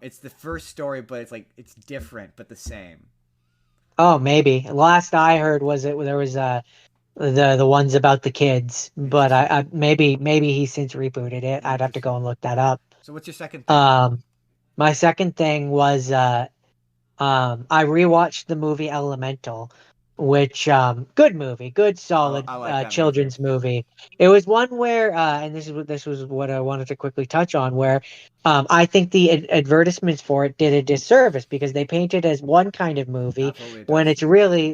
it's the first story, but it's like it's different but the same. Oh, maybe. Last I heard was there was the ones about the kids, but Interesting. I maybe he since rebooted it. I'd have to go Interesting. and look that up. So what's your second thing? Um, my second thing was I rewatched the movie Elemental, which good movie, good solid I like that movie. children's movie. It was one where and this was what I wanted to quickly touch on where I think the advertisements for it did a disservice because they paint it as one kind of movie Absolutely, it does.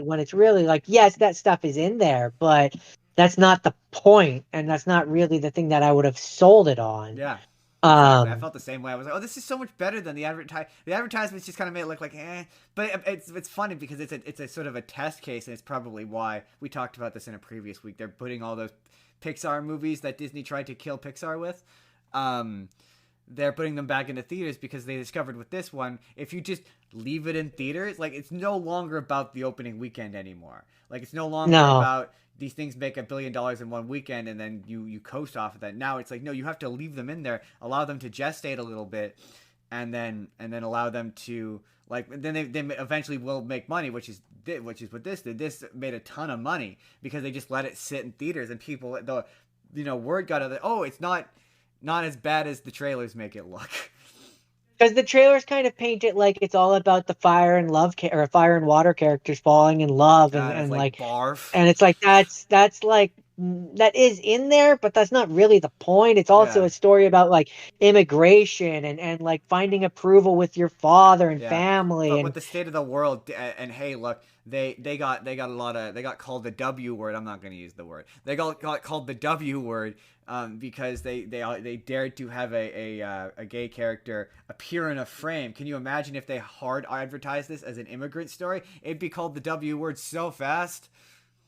when it's really like yes, that stuff is in there, but that's not the point and that's not really the thing that I would have sold it on. Yeah, exactly. I Um felt the same way. I was like, oh, this is so much better than the advertise. The advertisements just kind of made it look like, eh. But it's funny because it's a sort of a test case, and it's probably why we talked about this in a previous week. They're putting all those Pixar movies that Disney tried to kill Pixar with. Um, they're putting them back into theaters because they discovered with this one, if you just leave it in theaters, like it's no longer about the opening weekend anymore. Like it's no longer no. about these things make $1 billion in one weekend and then you coast off of that. Now it's like no, you have to leave them in there, allow them to gestate a little bit, and then allow them to like then they eventually will make money, which is what this did. This made a ton of money because they just let it sit in theaters and people word got out that oh it's not as bad as the trailers make it look. Because the trailers kind of paint it like it's all about the fire and or fire and water characters falling in love God, it's and like like barf. and it's like that's like that is in there, but that's not really the point. It's also Yeah. a story about like immigration and like finding approval with your father and Yeah, family but with and the state of the world, and hey, look, they got a lot of they got called the W word. I'm not going to use the word. They got called the W word because they dared to have a gay character appear in a frame. Can you imagine if they hard advertised this as an immigrant story? It'd be called the W word so fast.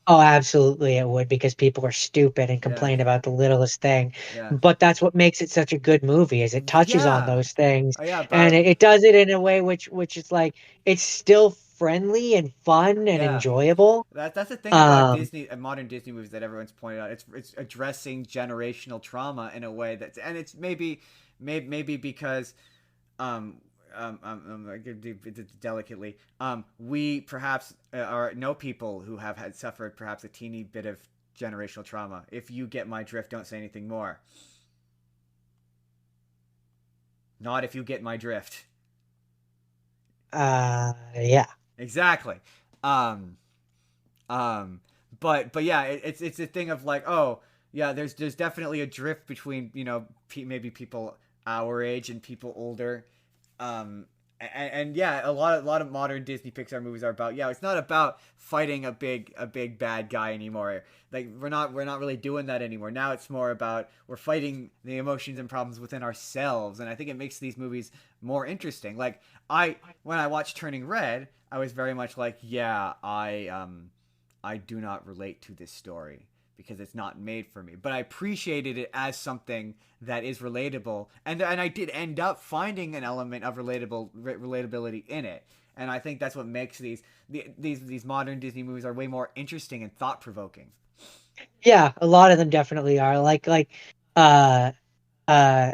oh, absolutely it would because people are stupid and Yeah, complain about the littlest thing. yeah, But that's what makes it such a good movie is it touches on yeah. those things Oh yeah, and about it does it in a way which is like it's still friendly and fun and yeah. enjoyable. That's the thing about Um, Disney and modern Disney movies that everyone's pointed out. It's addressing generational trauma in a way that's and it's maybe because um delicately we perhaps are know people who have had suffered perhaps a teeny bit of generational trauma. If you get my drift, don't say anything more. Not if you get my drift. yeah. Exactly. Um Um, but yeah, it's a thing of like, oh yeah, there's definitely a drift between maybe people our age and people older. And yeah, a lot of modern Disney Pixar movies are about it's not about fighting a big bad guy anymore. Like we're not really doing that anymore. Now it's more about we're fighting the emotions and problems within ourselves, and I think it makes these movies more interesting. Like I when I watched Turning Red, I was very much like, yeah, I do not relate to this story because it's not made for me. But I appreciated it as something that is relatable, and I did end up finding an element of relatability in it. And I think that's what makes these modern Disney movies are way more interesting and thought provoking. Yeah, a lot of them definitely are uh uh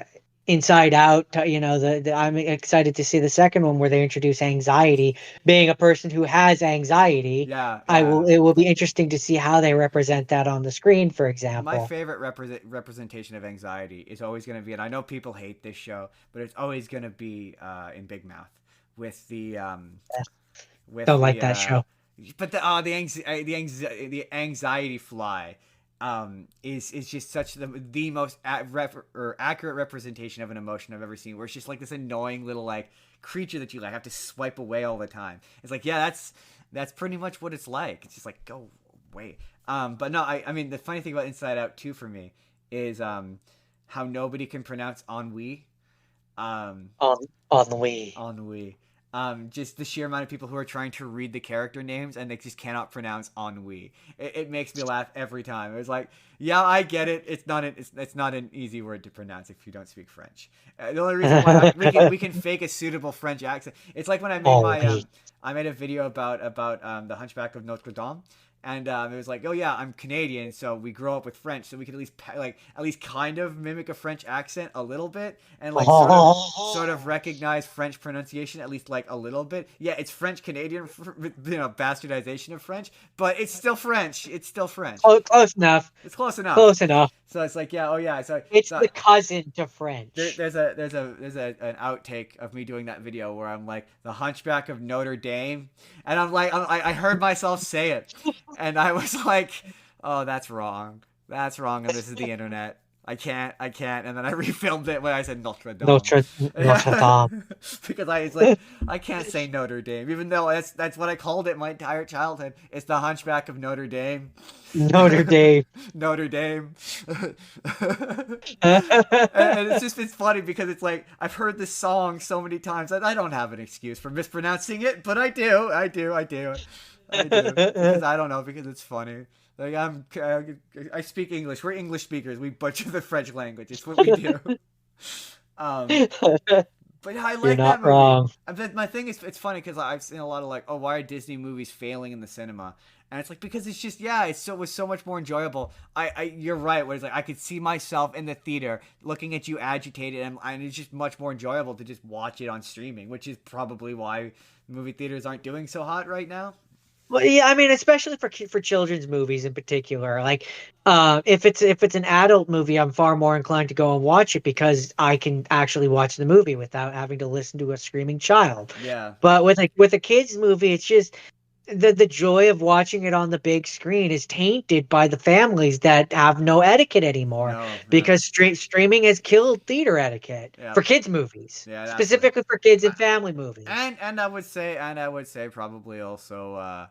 Inside Out, I'm excited to see the second one where they introduce anxiety. Being a person who has anxiety, Yeah, I yeah. will it will be interesting to see how they represent that on the screen, for My example. favorite representation of anxiety is always going to be, and I know people hate this show, but it's always going to be in Big Mouth with the with Don't like the that show. but the anxiety fly is just such the most accurate representation of an emotion I've ever seen, where it's just like this annoying little like creature that you like have to swipe away all the time. It's like, yeah, that's pretty much what it's like. It's just like, go away. But no, I mean the funny thing about Inside Out 2 for me is how nobody can pronounce ennui. Um, On the Wii. ennui. Just the sheer amount of people who are trying to read the character names and they just cannot pronounce ennui. It makes me laugh every time. It was like, yeah, I get it. It's not an easy word to pronounce if you don't speak French. The only reason why we can fake a suitable French accent. It's like when I made Oh, my Wii. I made a video about the Hunchback of Notre Dame. And it was like, oh yeah, I'm Canadian, so we grow up with French, so we could at least kind of mimic a French accent a little bit, and like sort of recognize French pronunciation at least like a little bit. Yeah, it's French Canadian, bastardization of French, but it's still French. It's still French. Close enough. It's close enough. Close enough. So it's like, yeah, oh yeah. So It's so the cousin to there, French. there's an outtake of me doing that video where I'm like the Hunchback of Notre Dame, and I'm like I heard myself say it, and I was like, oh, that's wrong, and this is the internet. I can't, and then I refilmed it when I said Notre Dame, Notre Dame. because it's like I can't say Notre Dame, even though that's what I called it my entire childhood. It's the Hunchback of Notre Dame. Notre Dame. Notre Dame. And it's funny because it's like I've heard this song so many times that I don't have an excuse for mispronouncing it, but I do because I don't know, because it's funny. Like I speak English. We're English speakers. We butcher the French language. It's what we do. Um, but I You're like that not movie. wrong. But my thing is, it's funny because I've seen a lot of like, oh, why are Disney movies failing in the cinema? And it's like because it's just it was so much more enjoyable. You're right. Where it's like I could see myself in the theater looking at you agitated, and it's just much more enjoyable to just watch it on streaming, which is probably why movie theaters aren't doing so hot right now. Well, yeah, I mean, especially for children's movies in particular. Like, if it's an adult movie, I'm far more inclined to go and watch it because I can actually watch the movie without having to listen to a screaming child. Yeah, But with a kids movie, it's just the joy of watching it on the big screen is tainted by the families that have no etiquette anymore No, yeah, because streaming has killed theater etiquette yeah, for kids movies, yeah, absolutely. specifically for kids I, and family movies. and I would say probably also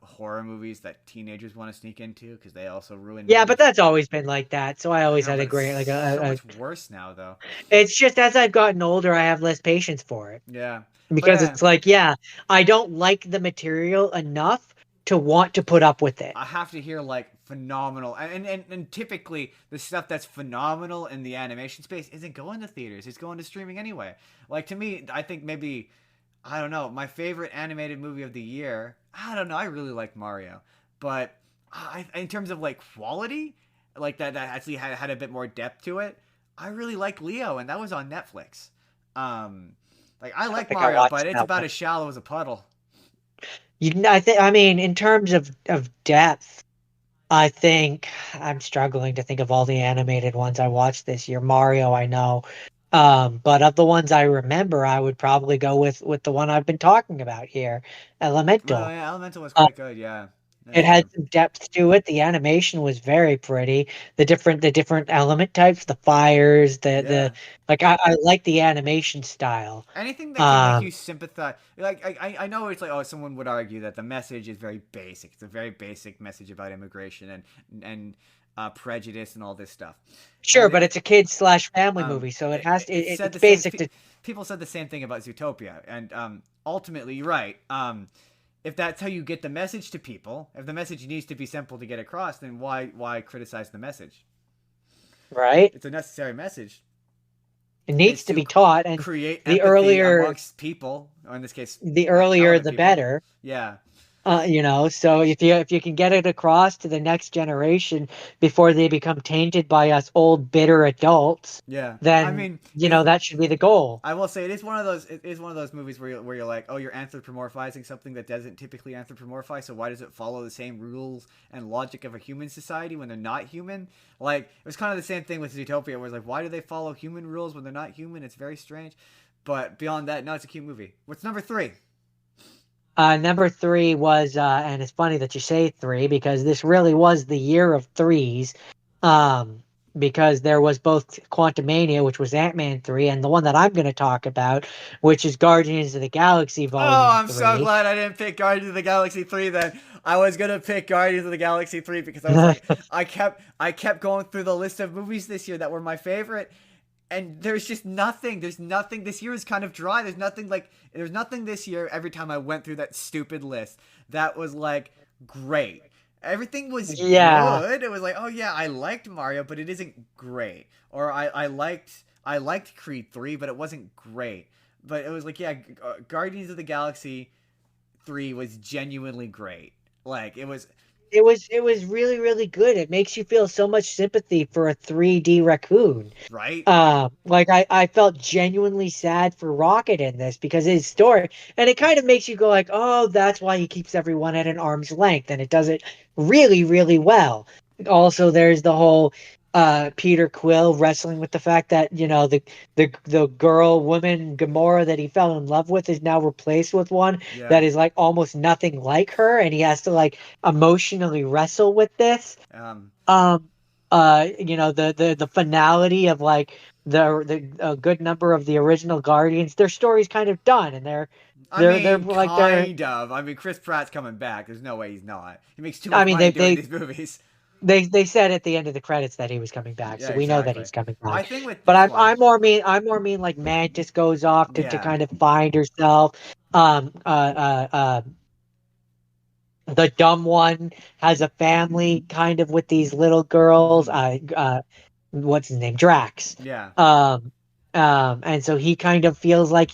horror movies that teenagers want to sneak into because they also ruin Yeah, but movies. that's always been like that. So I I always know, had a but it's great so much worse now, though. it's just as I've gotten older, I have less patience for it Yeah, but because it's like, yeah, I don't like the material enough to want to put up with it. I have to hear like phenomenal, and typically the stuff that's phenomenal in the animation space isn't going to theaters; it's going to streaming anyway. Like to me, I think maybe I don't know my favorite animated movie of the year. I don't know. I really like Mario, but in terms of like quality, like that actually had a bit more depth to it. I really like Leo, and that was on Netflix. Um, like I I don't like think I Mario, but watched it's that about one. as shallow as a puddle. I mean, in terms of depth, I think I'm struggling to think of all the animated ones I watched this year. Mario, I know. But of the ones I remember, I would probably go with the one I've been talking about here, Oh Elemental. yeah, Elemental was Uh, quite good. Yeah, that's it had true. some depth to it. The animation was very pretty. The different element types, the fires, the Yeah. like I like the animation style. Anything that can make Um, you sympathize, like I know it's like oh someone would argue that the message is very basic. It's a very basic message about immigration and prejudice and all this stuff, sure, and but it's a kid slash family movie, so it said it's the same. basic to People said the same thing about Zootopia, and ultimately you're right. If that's how you get the message to people, if the message needs to be simple to get across, then why criticize the message? right. It's a necessary message. It It's needs to to be taught, and create the empathy earlier amongst people, or in this case, the earlier talented the people. better. Yeah, So if you can get it across to the next generation before they become tainted by us old bitter adults, yeah. I then mean, it is. that should be the goal. I will say it is one of those. It is one of those movies where you're like, oh, you're anthropomorphizing something that doesn't typically anthropomorphize. So why does it follow the same rules and logic of a human society when they're not human? Like it was kind of the same thing with Zootopia, where it's like, why do they follow human rules when they're not human? It's very strange. But beyond that, no, it's a cute movie. What's number three? Number three was, and it's funny that you say three because this really was the year of threes. Um, because there was both Quantumania, which was Ant-Man 3, and the one that I'm going to talk about, which is Guardians of the Galaxy Oh, Volume I'm so 3. glad I didn't pick Guardians of the Galaxy 3 then. I was gonna pick Guardians of the Galaxy 3 because I was like I kept going through the list of movies this year that were my favorite, and there's just nothing. There's nothing. This year is kind of dry. There's nothing this year every time I went through that stupid list that was like great. Everything was Yeah, good. It was like, oh yeah, I liked Mario, but it isn't great. Or I liked Creed 3, but it wasn't great. But it was like, yeah, Guardians of the Galaxy 3 was genuinely great. Like it was really really good. It makes you feel so much sympathy for a 3D raccoon. right? Like I felt genuinely sad for Rocket in this because his story, and it kind of makes you go like, oh, that's why he keeps everyone at an arm's length, and it does it really, really well. Also, there's the whole Peter Quill wrestling with the fact that the girl woman Gamora that he fell in love with is now replaced with one Yeah. that is like almost nothing like her, and he has to like emotionally wrestle with this. Um um the finality of like the a good number of the original Guardians, their story's kind of done, and I they're mean, like they're kind of. I mean, Chris Pratt's coming back. There's no way he's not. He makes too I much mean money doing these movies. they said at the end of the credits that he was coming back, Yeah, so we know that exactly. he's coming My back. thing with But this i'm one, i'm more mean I'm more mean like Mantis goes off to yeah. kind of find herself. um uh the dumb one has a family kind of with these little girls. What's his name? Drax. Yeah. And so he kind of feels like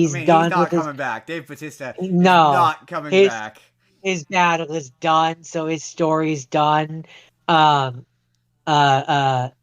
I he's mean, he's done with not his coming back. Dave Bautista is no not coming his back. his battle is done, so his story's done. Um,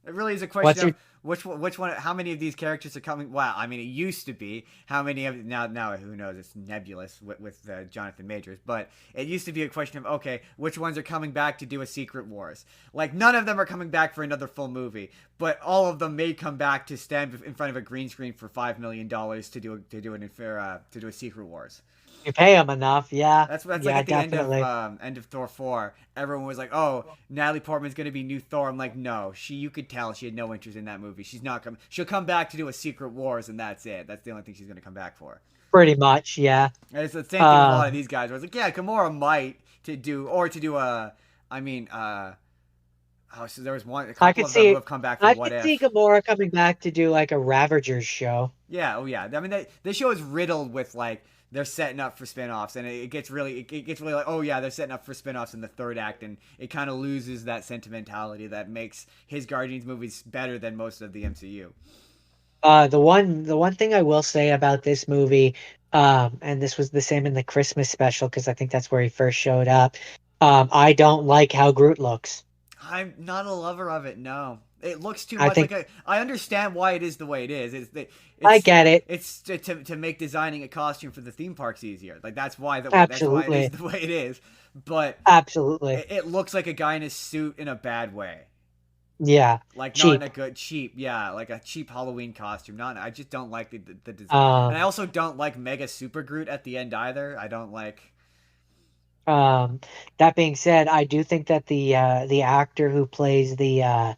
It really is a question what's of your which one, how many of these characters are coming. Wow, I mean, it used to be how many of now who knows? It's nebulous with Jonathan Majors, but it used to be a question of okay, which ones are coming back to do a Secret Wars? Like none of them are coming back for another full movie, but all of them may come back to stand in front of a green screen for $5 million to do a Secret Wars. You pay him enough, yeah, That's like yeah, at the definitely. end of Thor 4. Everyone was like, "Oh, Natalie Portman's gonna be new Thor." I'm like, no, you could tell she had no interest in that movie. She's not coming. She'll come back to do a Secret Wars, and that's it. That's the only thing she's gonna come back for. Pretty much, yeah. And it's the same thing with a lot of Um, these guys. Where it's like, yeah, Gamora might to do a. I mean, oh, so there was a I couple could of them who see, have come back for I What could see If. Gamora coming back to do like a Ravagers show. Yeah, oh yeah. I mean, this show is riddled with like they're setting up for spin-offs, and it gets really it gets really like, oh yeah, they're setting up for spin-offs in the third act, and it kind of loses that sentimentality that makes his Guardians movies better than most of the MCU. The one thing I will say about this movie, and this was the same in the Christmas special because I think that's where he first showed up. I don't like how Groot looks. I'm not a lover of it. No, it looks too I much like think a. I understand why it is the way it is. I It's get it. it's to make designing a costume for the theme parks easier. Like that's why it is Absolutely. the way it is. But Absolutely. it looks like a guy in a suit in a bad way. Yeah. Like not in Cheap. a good cheap, yeah, like a cheap Halloween costume. Not, I just don't like the design, and I Um, also don't like Mega Super Groot at the end either. I don't like. um, that being said, I do think that the actor who plays the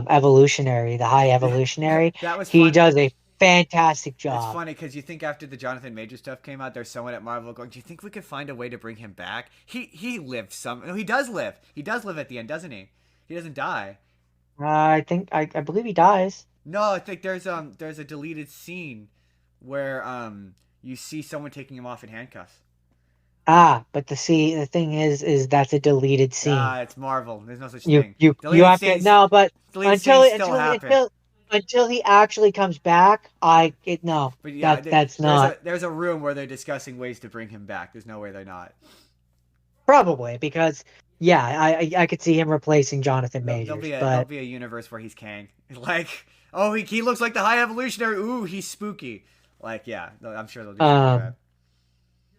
evolutionary, the high evolutionary, That was he fun. does a fantastic It's job. funny because you think after the Jonathan Major stuff came out, there's someone at Marvel going, "Do you think we could find a way to bring him back?" He lived some. No, he does live. He does live at the end, doesn't he? He doesn't die. I believe he dies. No, I think there's a deleted scene where you see someone taking him off in handcuffs. But the thing is that's a deleted scene. Ah, it's Marvel. There's no such You thing. you you Deleted have to scenes. no, but Deleted until scenes still until happen. until he actually comes back, I it no, But yeah, that's not there's a room where they're discussing ways to bring him back. There's no way they're not. probably because yeah, I could see him replacing Jonathan Majors, There'll but be a universe where he's Kang. Like, oh, he looks like the High Evolutionary. Ooh, he's spooky. Like, yeah, I'm sure they'll do something like that. um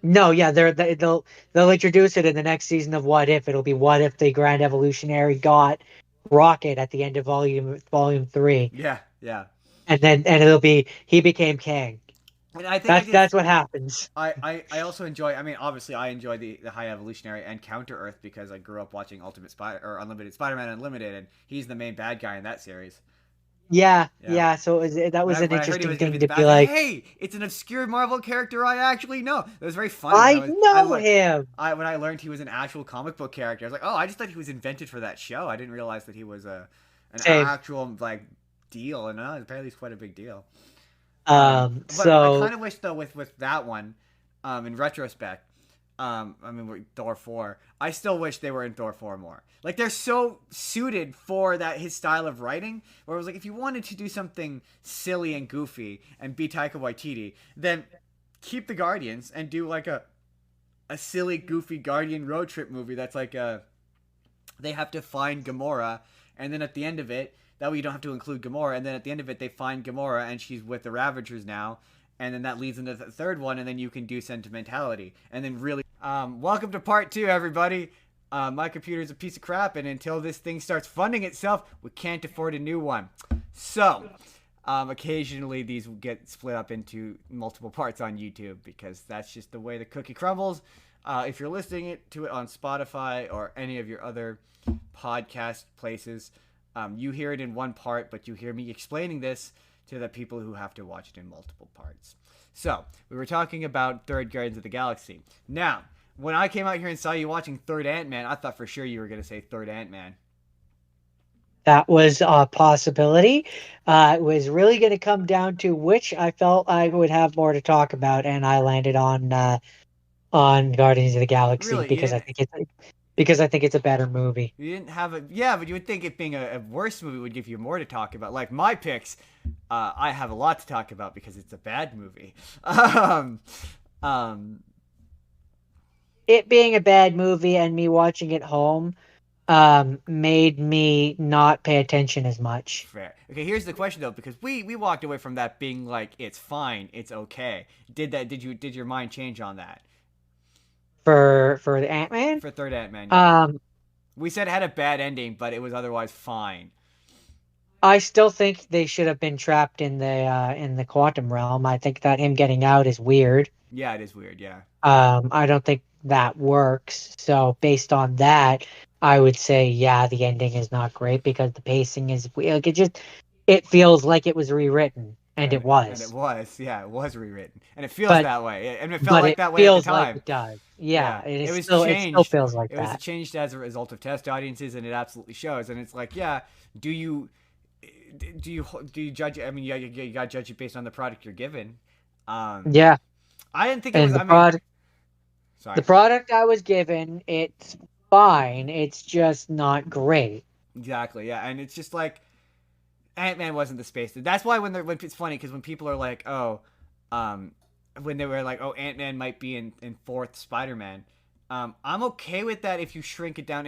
no, yeah, they'll introduce it in the next season of What If. It'll be What If the Grand Evolutionary got Rocket at the end of volume 3, Yeah, yeah. and it'll be he became Kang. And I think That's what happens. I also enjoy. I mean, obviously, I enjoy the High Evolutionary and Counter Earth because I grew up watching Ultimate Spider or Unlimited Spider-Man Unlimited, and he's the main bad guy in that series. Yeah, Yeah. yeah. So that was an When I heard he interesting was gonna be thing the to bad, I be was like, like, "Hey, it's an obscure Marvel character I actually know." It was very funny when I know him. I when I learned he was an actual comic book character. I was like, "Oh, I just thought he was invented for that show. I didn't realize that he was a an Same. actual like deal." And apparently, it's quite a big deal. But I kind So of wish though with that one, in retrospect, I mean Thor 4. I still wish they were in Thor 4 more. Like they're so suited for that his style of writing. Where it was like if you wanted to do something silly and goofy and be Taika Waititi, then keep the Guardians and do like a silly goofy Guardian road trip movie that's like they have to find Gamora, and then at the end of it, that way you don't have to include Gamora, and then at the end of it, they find Gamora, and she's with the Ravagers now, and then that leads into the third one, and then you can do sentimentality, and then really. Welcome to part 2, everybody. My computer's a piece of crap, and until this thing starts funding itself, we can't afford a new one. So, occasionally these get split up into multiple parts on YouTube because that's just the way the cookie crumbles. If you're listening to it on Spotify or any of your other podcast places, you hear it in one part, but you hear me explaining this to the people who have to watch it in multiple parts. So, we were talking about Third Guardians of the Galaxy. Now, when I came out here and saw you watching Third Ant-Man, I thought for sure you were going to say Third Ant-Man. that was a possibility. It was really going to come down to which I felt I would have more to talk about, and I landed on Guardians of the Galaxy Really, because I think it's a better movie. you didn't have a yeah, but you would think it being a worse movie would give you more to talk about. Like my picks, I have a lot to talk about because it's a bad movie. Um, It being a bad movie and me watching it home made me not pay attention as much. Fair. Okay, here's the question though, because we walked away from that being like it's fine, it's okay. Did your mind change on that For the Ant-Man. for Third Ant Man? Yeah, Um, we said it had a bad ending, but it was otherwise fine. I still think they should have been trapped in the quantum realm. I think that him getting out is weird. Yeah, it is weird. Yeah. I don't think that works. So based on that, I would say yeah, the ending is not great because the pacing is like it feels like it was rewritten, and it And it was, was, yeah, it was rewritten, and it feels but that way, and it felt but like it that way at the feels like time. it does. Yeah, Yeah, it it is was still it still changed. feels like It was that. changed as a result of test audiences, and it absolutely shows. And it's like, yeah, do you do you judge? I mean, yeah, you got to judge it based on the product you're given. Um, Yeah, I didn't think it was. and I mean, the sorry, product I was given, it's fine. It's just not great. exactly, yeah, and it's just like Ant Man wasn't the space. That's why when it's funny because when people are like, oh, um, when they were like, oh, Ant Man might be in fourth Spider Man. I'm okay with that if you shrink it down.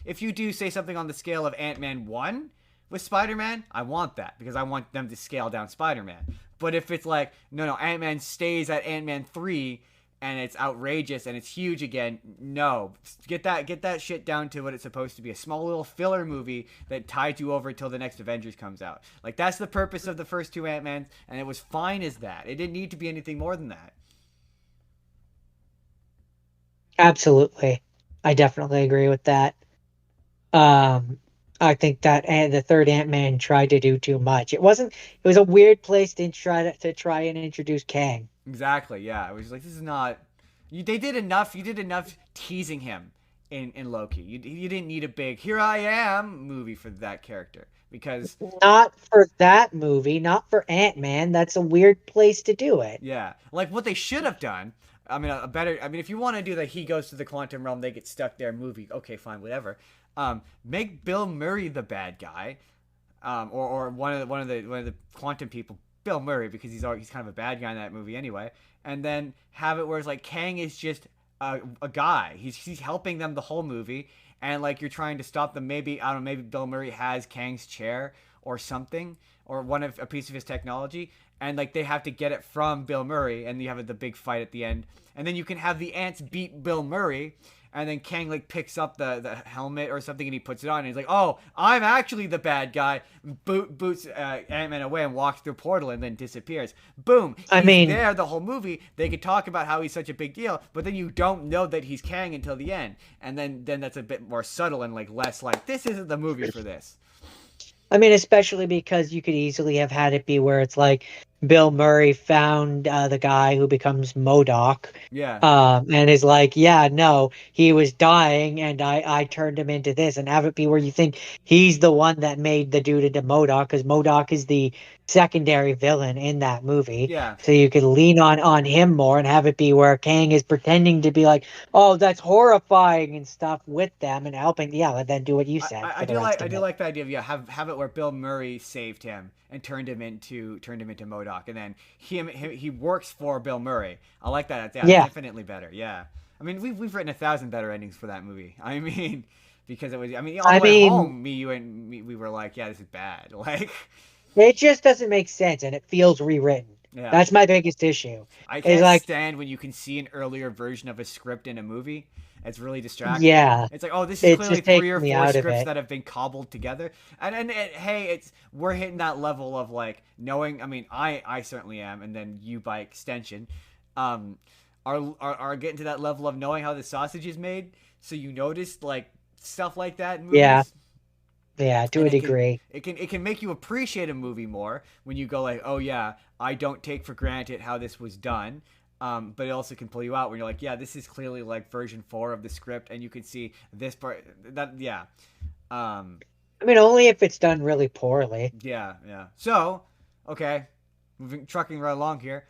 If you do say something on the scale of Ant Man 1 with Spider Man, I want that because I want them to scale down Spider Man. But if it's like no, Ant Man stays at Ant Man 3 and it's outrageous and it's huge again, no, get that shit down to what it's supposed to be, a small little filler movie that tied you over until the next Avengers comes out. Like that's the purpose of the first two Ant-Mans, and it was fine as that. It didn't need to be anything more than that. Absolutely. I definitely agree with that. Um, I think that the third Ant-Man tried to do too much. It was a weird place to try and introduce Kang. Exactly. Yeah. It was like this is not. They did enough. You did enough teasing him in Loki. You didn't need a big "Here I am" movie for that character because Not for that movie, not for Ant-Man. That's a weird place to do it. yeah, like what they should have done. I mean, a better. I mean, if you want to do the he goes to the quantum realm, they get stuck there movie. Okay, fine, whatever. Make Bill Murray the bad guy, or one of the quantum people, Bill Murray, because he's kind of a bad guy in that movie anyway. And then have it where it's like Kang is just a guy. He's helping them the whole movie, and like you're trying to stop them. Maybe I don't know. Maybe Bill Murray has Kang's chair or something, or a piece of his technology, and like they have to get it from Bill Murray, and you have the big fight at the end, and then you can have the ants beat Bill Murray, and then Kang like picks up the helmet or something and he puts it on and he's like, oh, I'm actually the bad guy. Boots Ant-Man away and walks through a portal and then disappears. Boom, I he's mean, there the whole movie. They could talk about how he's such a big deal, but then you don't know that he's Kang until the end, and then that's a bit more subtle and like less like this isn't the movie for this. especially because you could easily have had it be where it's like Bill Murray found the guy who becomes MODOK, Yeah, and is like, yeah, no, he was dying, and I turned him into this, and have it be where you think he's the one that made the dude into MODOK, because MODOK is the secondary villain in that movie. yeah. So you could lean on him more and have it be where Kang is pretending to be like, oh, that's horrifying and stuff with them and helping, yeah, and then do what you said I for the do rest I of do it. like the idea of yeah have it where Bill Murray saved him and turned him into MODOK, and then he works for Bill Murray. I like that. Yeah, that's Yeah. infinitely better. Yeah, I mean we've written 1,000 better endings for that movie. I mean because it was I mean on the I way mean, home you and me we were like yeah this is bad like it just doesn't make sense and it feels rewritten. yeah. That's my biggest issue. I Is can't like, stand when you can see an earlier version of a script in a movie. It's really distracting. yeah, It's like, oh, this is it clearly just three takes or me four out of scripts it. that have been cobbled together. Hey, it's we're hitting that level of like knowing. I mean, I certainly am, and then you by extension, um, are getting to that level of knowing how the sausage is made. So you notice like stuff like that in Yeah, movies, yeah, to and a degree. it can make you appreciate a movie more when you go like, oh yeah, I don't take for granted how this was done. But it also can pull you out when you're like, yeah, this is clearly like version 4 of the script, and you can see this part. That yeah, um, I mean, only if it's done really poorly. yeah. So, okay, moving trucking right along here.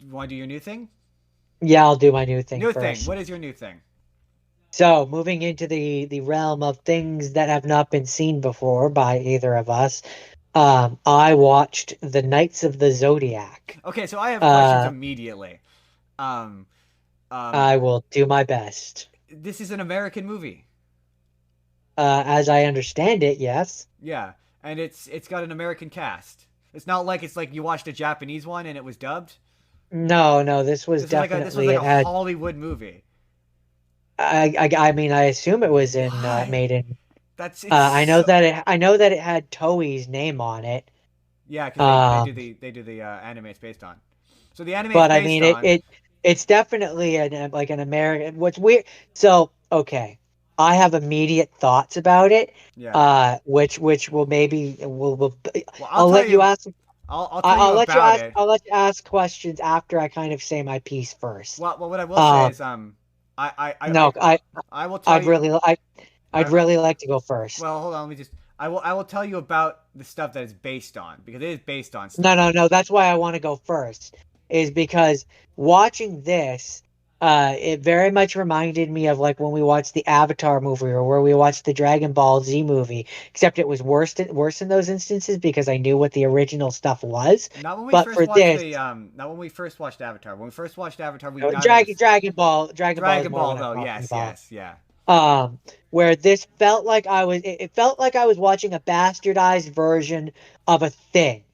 You want to do your new thing? Yeah, I'll do my new thing New thing. first. What is your new thing? So, moving into the realm of things that have not been seen before by either of us, I watched The Knights of the Zodiac. Okay, so I have questions Uh, immediately. Um, um, I will do my best. this is an American movie. As I understand it, yes. Yeah, and it's got an American cast. It's not like it's like you watched a Japanese one and it was dubbed. No, no, this was This was definitely like it a had. Hollywood movie. I mean, I assume it was in Why? made in. That's it's so I know that it had Toei's name on it. yeah, because Um, they do the anime it's based on. So the anime it's but I based mean on. it's definitely like an American. What's weird? So okay, I have immediate thoughts about it. Yeah. Which will maybe will Well, I'll I'll tell let you you. ask. I'll tell you I'll let you about ask. it. I'll let you ask questions after I kind of say my piece first. Well, what I will say Um, is I I I I, no, I will tell I'd you. really I'd I really like to go first. well hold on. Let me just. I will tell you about the stuff that it's based on because it is based on No, stuff. no, no. That's why I want to go first, is because watching this, it very much reminded me of like when we watched the Avatar movie or where we watched the Dragon Ball Z movie, except it was worse in those instances because I knew what the original stuff was. Not when we But first for watched this, the not when we first watched Avatar. When we first watched Avatar, we not as Dragon Ball is Dragon more Ball what I'm though. talking Yes, about. yes, yeah, Um, where this felt like it felt like I was watching a bastardized version of a thing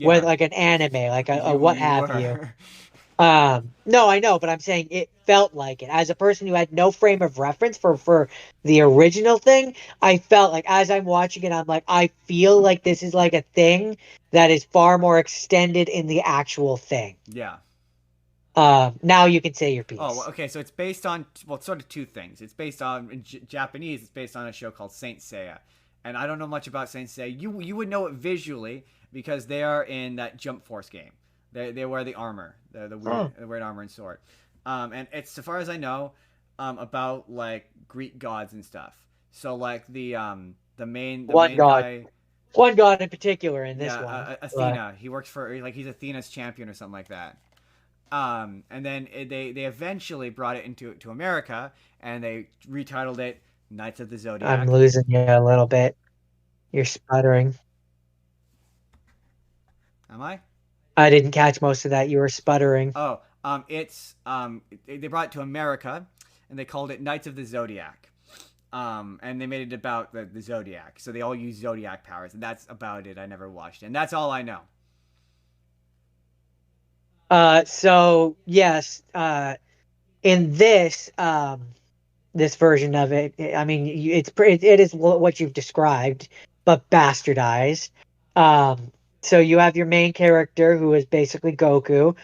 with yeah. like an anime, like a what You have you. were. No, I know, but I'm saying it felt like it. As a person who had no frame of reference for the original thing, I felt like as I'm watching it, I'm like, I feel like this is like a thing that is far more extended in the actual thing. Yeah. Now you can say your Oh, well, piece. okay. So it's based on well, it's sort of two things. It's based on in Japanese. It's based on a show called Saint Seiya, and I don't know much about Saint Seiya. You would know it visually because they are in that Jump Force game. They wear the armor, Oh, the weird armor and sword. And it's so far as I know, about like Greek gods and stuff. So like the one main god, guy, one god in particular in this yeah, one. But Athena. He works for like he's Athena's champion or something like that. And then they eventually brought it into to America and they retitled it Knights of the I'm Zodiac. losing you a little bit. You're sputtering. Am I? I didn't catch most of that. You were sputtering. Oh, it's they brought it to America and they called it Knights of the Zodiac. And they made it about the Zodiac, so they all use Zodiac powers, and that's about it. I never watched it, and that's all I know. So yes, in this version of it, I mean, it is what you've described, but bastardized. Um, so you have your main character who is basically Goku,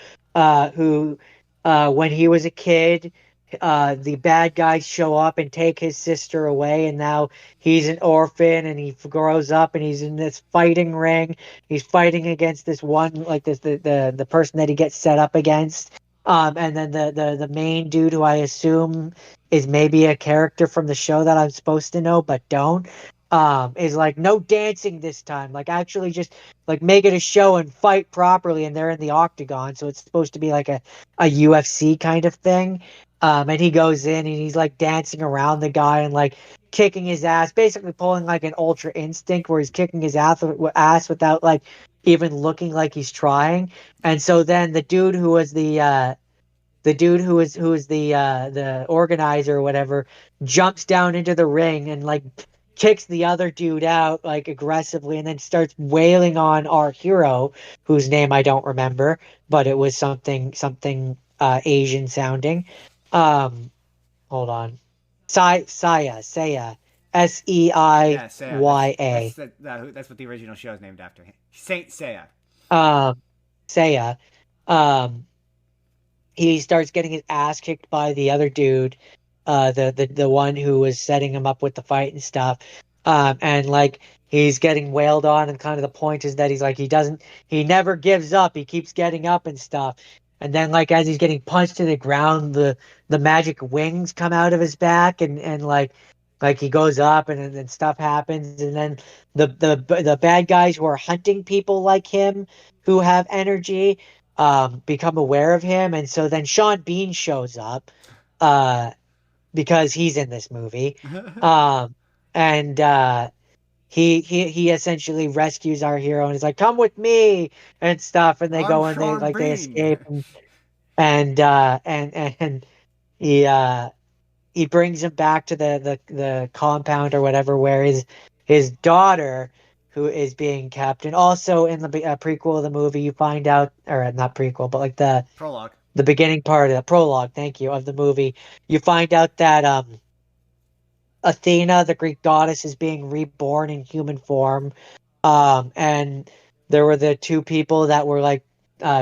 who, when he was a kid, the bad guys show up and take his sister away, and now he's an orphan, and he grows up, and he's in this fighting ring. He's fighting against this one, like this the person that he gets set up against. And then the main dude who I assume is maybe a character from the show that I'm supposed to know but don't. Is like no dancing this time. Like actually just like make it a show and fight properly. And they're in the octagon, so it's supposed to be like a UFC kind of thing. And he goes in and he's like dancing around the guy and like kicking his ass, basically pulling like an Ultra Instinct where he's kicking his ass without like even looking like he's trying. And so then the dude who is the organizer or whatever jumps down into the ring and like kicks the other dude out like aggressively and then starts wailing on our hero whose name I don't remember, but it was something Asian sounding. um Hold on. Saya Yeah, Seiya. That's that's Seiya. that's what the original show is named after. Saint Seiya. um Saya. um he starts getting his ass kicked by the other dude, the one who was setting him up with the fight and stuff. And like he's getting wailed on, and kind of the point is that he never gives up. He keeps getting up and stuff. And then like as he's getting punched to the ground, the magic wings come out of his back, and like he goes up, and then stuff happens, and then the bad guys who are hunting people like him who have energy become aware of him, and so then Sean Bean shows up, uh, because he's in this movie, um, and he essentially rescues our hero and is like, "Come with me" and stuff, and they I'm go and Sean they Bean. escape, and he he brings him back to the compound or whatever where his daughter who is being kept. And also in the prequel of the movie you find out, or not prequel but like Prologue. the beginning part of the prologue, thank you, of the movie, you find out that Athena, the Greek goddess, is being reborn in human form. And there were the two people that were like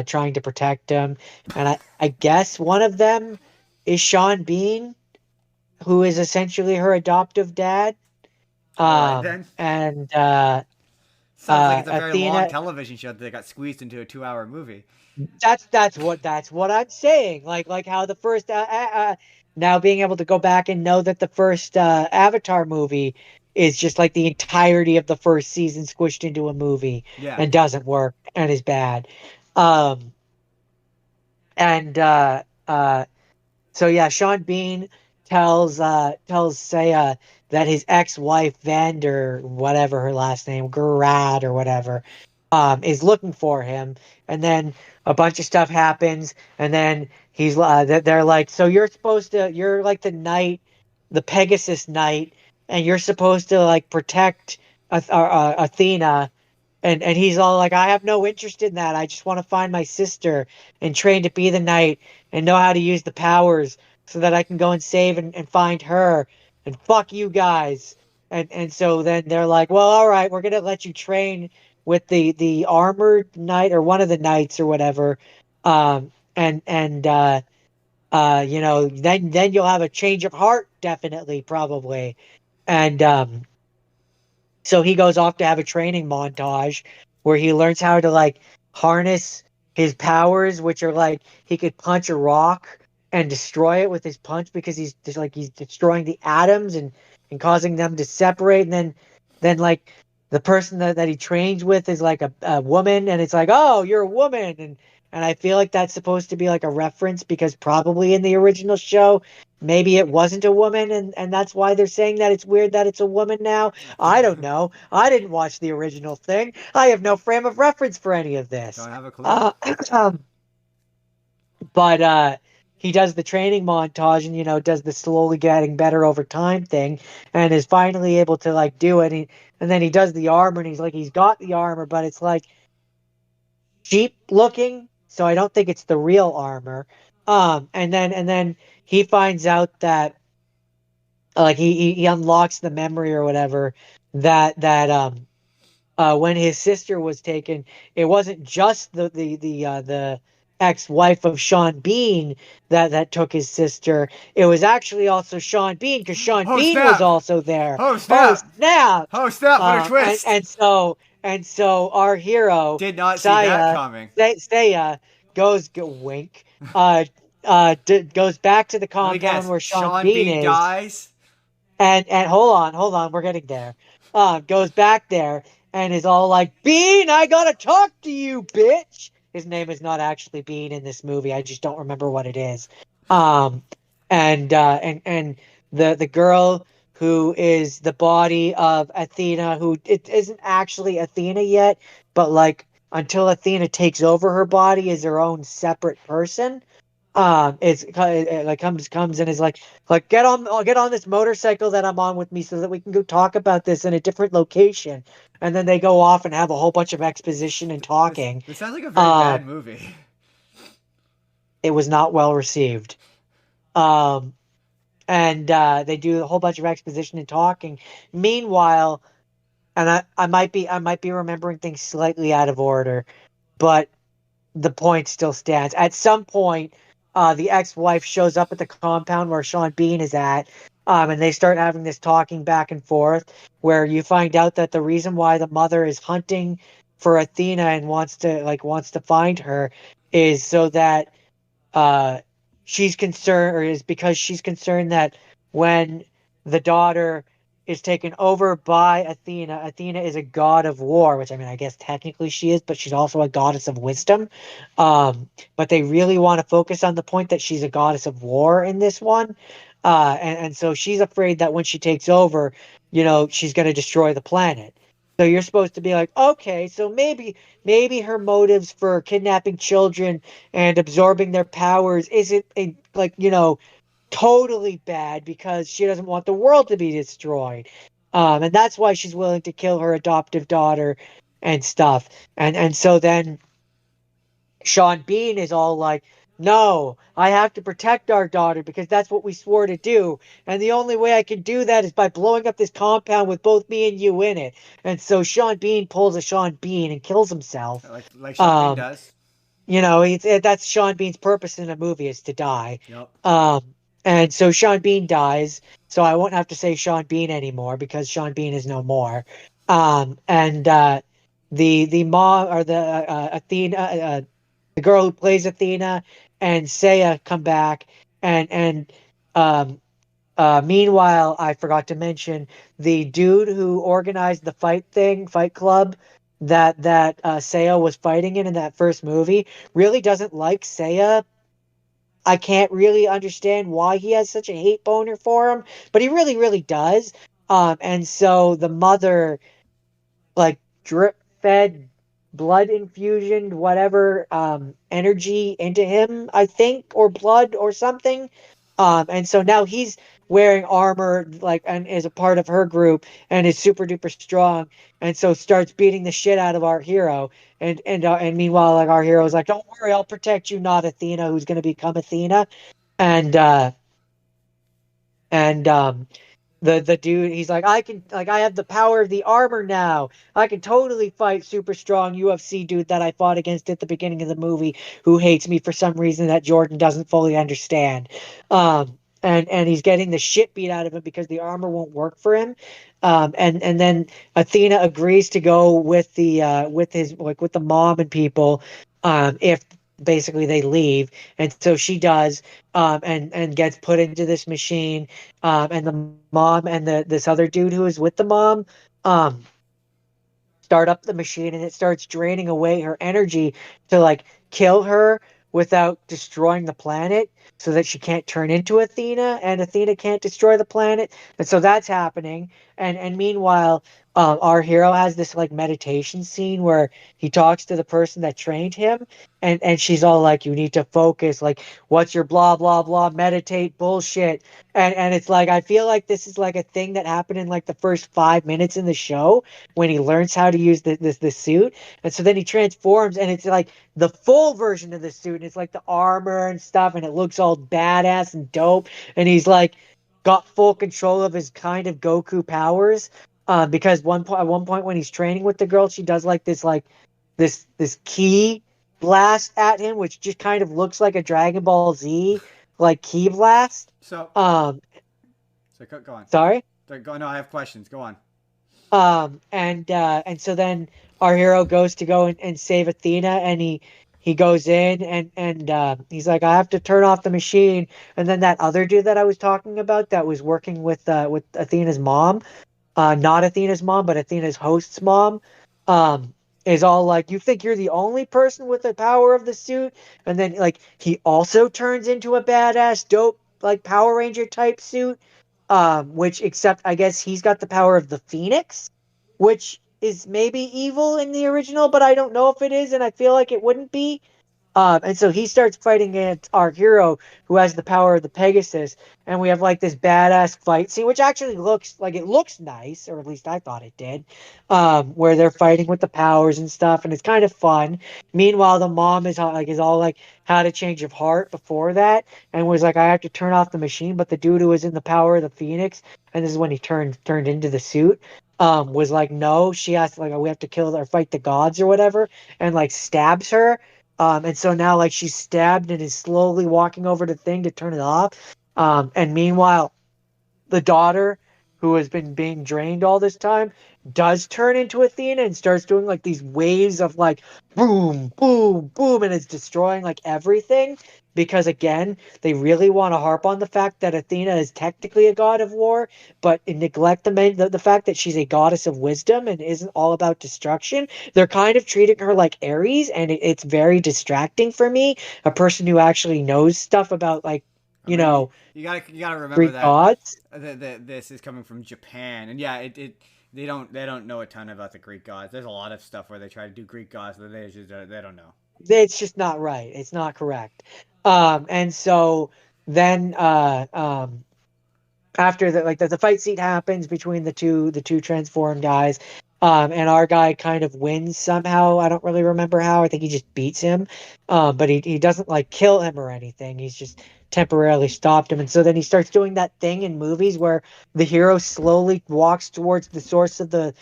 trying to protect him. And I guess one of them is Sean Bean, who is essentially her adoptive dad. All right then. And Sounds like it's a very long Athena, television show that they got squeezed into a 2-hour movie. that's what I'm saying. Like how the first now being able to go back and know that the first Avatar movie is just like the entirety of the first season squished into a movie Yeah. and doesn't work and is bad. Um and So yeah, Sean Bean tells Saya that his ex-wife Vander, whatever her last name, Gerard or whatever, is looking for him. And then a bunch of stuff happens, and then they're like, so you're like the knight, the Pegasus knight, and you're supposed to like protect Athena. And he's all like, I have no interest in that. I just want to find my sister and train to be the knight and know how to use the powers so that I can go and save and find her. And fuck you guys. And so then they're like, well, all right, we're gonna let you train with the armored knight or one of the knights or whatever. Then you'll have a change of heart, definitely, probably. And so he goes off to have a training montage where he learns how to like harness his powers, which are like he could punch a rock and destroy it with his punch because he's just like he's destroying the atoms and causing them to separate. And then like the person that he trains with is like a woman, and it's like, oh, you're a woman. And I feel like that's supposed to be like a reference because probably in the original show, maybe it wasn't a woman, and that's why they're saying that it's weird that it's a woman now. I don't know. I didn't watch the original thing. I have no frame of reference for any of this. Don't have a clue. Uh, but he does the training montage and does the slowly getting better over time thing, and is finally able to like do it. And then he does the armor, and he's like he's got the armor, but it's like cheap looking, so I don't think it's the real armor. And then he finds out that like he unlocks the memory or whatever that when his sister was taken, it wasn't just the ex-wife of Sean Bean that took his sister. It was actually also Sean Bean because Sean Oh Bean was snap! also there. Oh Oh snap! snap! Oh snap! What a And twist! our hero Did not see that Saya coming. Saya wink goes back to the Let me compound guess. where Sean Sean Bean Bean is, dies. and hold on, we're getting there. Goes back there and is all like, Bean, I gotta talk to you, bitch. His name is not actually Bean in this movie. I just don't remember what it is. Um, and the girl who is the body of Athena, who it isn't actually Athena yet, but like until Athena takes over her body, is her own separate person. It like comes and is like get on this motorcycle that I'm on with me so that we can go talk about this in a different location. And then they go off and have a whole bunch of exposition and This talking. this sounds like a very Um, bad movie. it was not well received. Um, and they do a whole bunch of exposition and talking. Meanwhile, and I might be remembering things slightly out of order, but the point still stands. At some point, the ex-wife shows up at the compound where Sean Bean is at, and they start having this talking back and forth, where you find out that the reason why the mother is hunting for Athena and wants to find her is so that uh, she's concerned, or is because she's concerned that when the daughter is taken over by Athena, Athena is a god of war, which I mean, I guess technically she is, but she's also a goddess of wisdom. But they really want to focus on the point that she's a goddess of war in this one. And so she's afraid that when she takes over, she's going to destroy the planet. So you're supposed to be like, okay, so maybe her motives for kidnapping children and absorbing their powers isn't totally bad because she doesn't want the world to be destroyed. And that's why she's willing to kill her adoptive daughter and stuff. And so then Sean Bean is all like, no, I have to protect our daughter because that's what we swore to do. And the only way I can do that is by blowing up this compound with both me and you in it. And so Sean Bean pulls a Sean Bean and kills himself. Like Sean Bean Um, does. that's Sean Bean's purpose in a movie is to die. Yep. And so Sean Bean dies. So I won't have to say Sean Bean anymore because Sean Bean is no more. And the mom or the Athena, the girl who plays Athena and Saya come back and um meanwhile, I forgot to mention the dude who organized the fight club that Saya was fighting in that first movie really doesn't like Saya. I can't really understand why he has such a hate boner for him, but he really, really does. And so the mother like drip fed blood infusion whatever energy into him, I think, or blood or something. And so now he's wearing armor like and is a part of her group and is super duper strong, and so starts beating the shit out of our hero. And meanwhile, like, our hero is like, don't worry, I'll protect you, not Athena, who's going to become Athena. And uh and um the dude, he's like, I have the power of the armor now. I can totally fight super strong UFC dude that I fought against at the beginning of the movie, who hates me for some reason that Jordan doesn't fully understand. And he's getting the shit beat out of him because the armor won't work for him. And then Athena agrees to go with the mom and people, if basically they leave. And so she does, and gets put into this machine. And the mom and this other dude who is with the mom um start up the machine, and it starts draining away her energy to like kill her without destroying the planet, so that she can't turn into Athena and Athena can't destroy the planet. And so that's happening. And meanwhile, our hero has this like meditation scene where he talks to the person that trained him, and she's all like, you need to focus, like, what's your blah blah blah meditate bullshit. And it's like, I feel like this is like a thing that happened in like the first 5 minutes in the show when he learns how to use this suit. And so then he transforms, and it's like the full version of the suit, and it's like the armor and stuff, and it looks all badass and dope. And he's like got full control of his kind of Goku powers. Because at one point when he's training with the girl, she does like this key blast at him, which just kind of looks like a Dragon Ball Z like key blast. So, Um, go on. sorry. Go. No, I have questions. Go on. And so then our hero goes to go and save Athena, and he goes in, and he's like, I have to turn off the machine. And then that other dude that I was talking about that was working with Athena's mom, not Athena's mom, but Athena's host's mom, um, is all like, "You think you're the only person with the power of the suit?" And then like he also turns into a badass, dope like Power Ranger type suit, which, except I guess he's got the power of the Phoenix, which is maybe evil in the original, but I don't know if it is, and I feel like it wouldn't be. And so he starts fighting against our hero, who has the power of the Pegasus, and we have like this badass fight scene, which actually looks like it looks nice, or at least I thought it did, where they're fighting with the powers and stuff, and it's kind of fun. Meanwhile, the mom is all like had a change of heart before that, and was like, I have to turn off the machine, but the dude who was in the power of the Phoenix, and this is when he turned into the suit. Was like, no, she has to, like, we have to kill or fight the gods or whatever, and like stabs her. And so now, like, she's stabbed and is slowly walking over to the thing to turn it off. And meanwhile, the daughter, who has been being drained all this time, does turn into Athena and starts doing like these waves of like boom, boom, boom, and it's destroying like everything. Because again, they really want to harp on the fact that Athena is technically a god of war, but neglect the fact that she's a goddess of wisdom and isn't all about destruction. They're kind of treating her like Ares, and it's very distracting for me, a person who actually knows stuff about, like, I you mean, know, you gotta remember Greek that gods. this is coming from Japan, and yeah, it they don't know a ton about the Greek gods. There's a lot of stuff where they try to do Greek gods, but they don't know. It's just not right. It's not correct. And so then after the fight scene happens between the two transformed guys, And our guy kind of wins somehow. I don't really remember how. I think he just beats him. But he doesn't like kill him or anything. He's just temporarily stopped him. And so then he starts doing that thing in movies where the hero slowly walks towards the source of the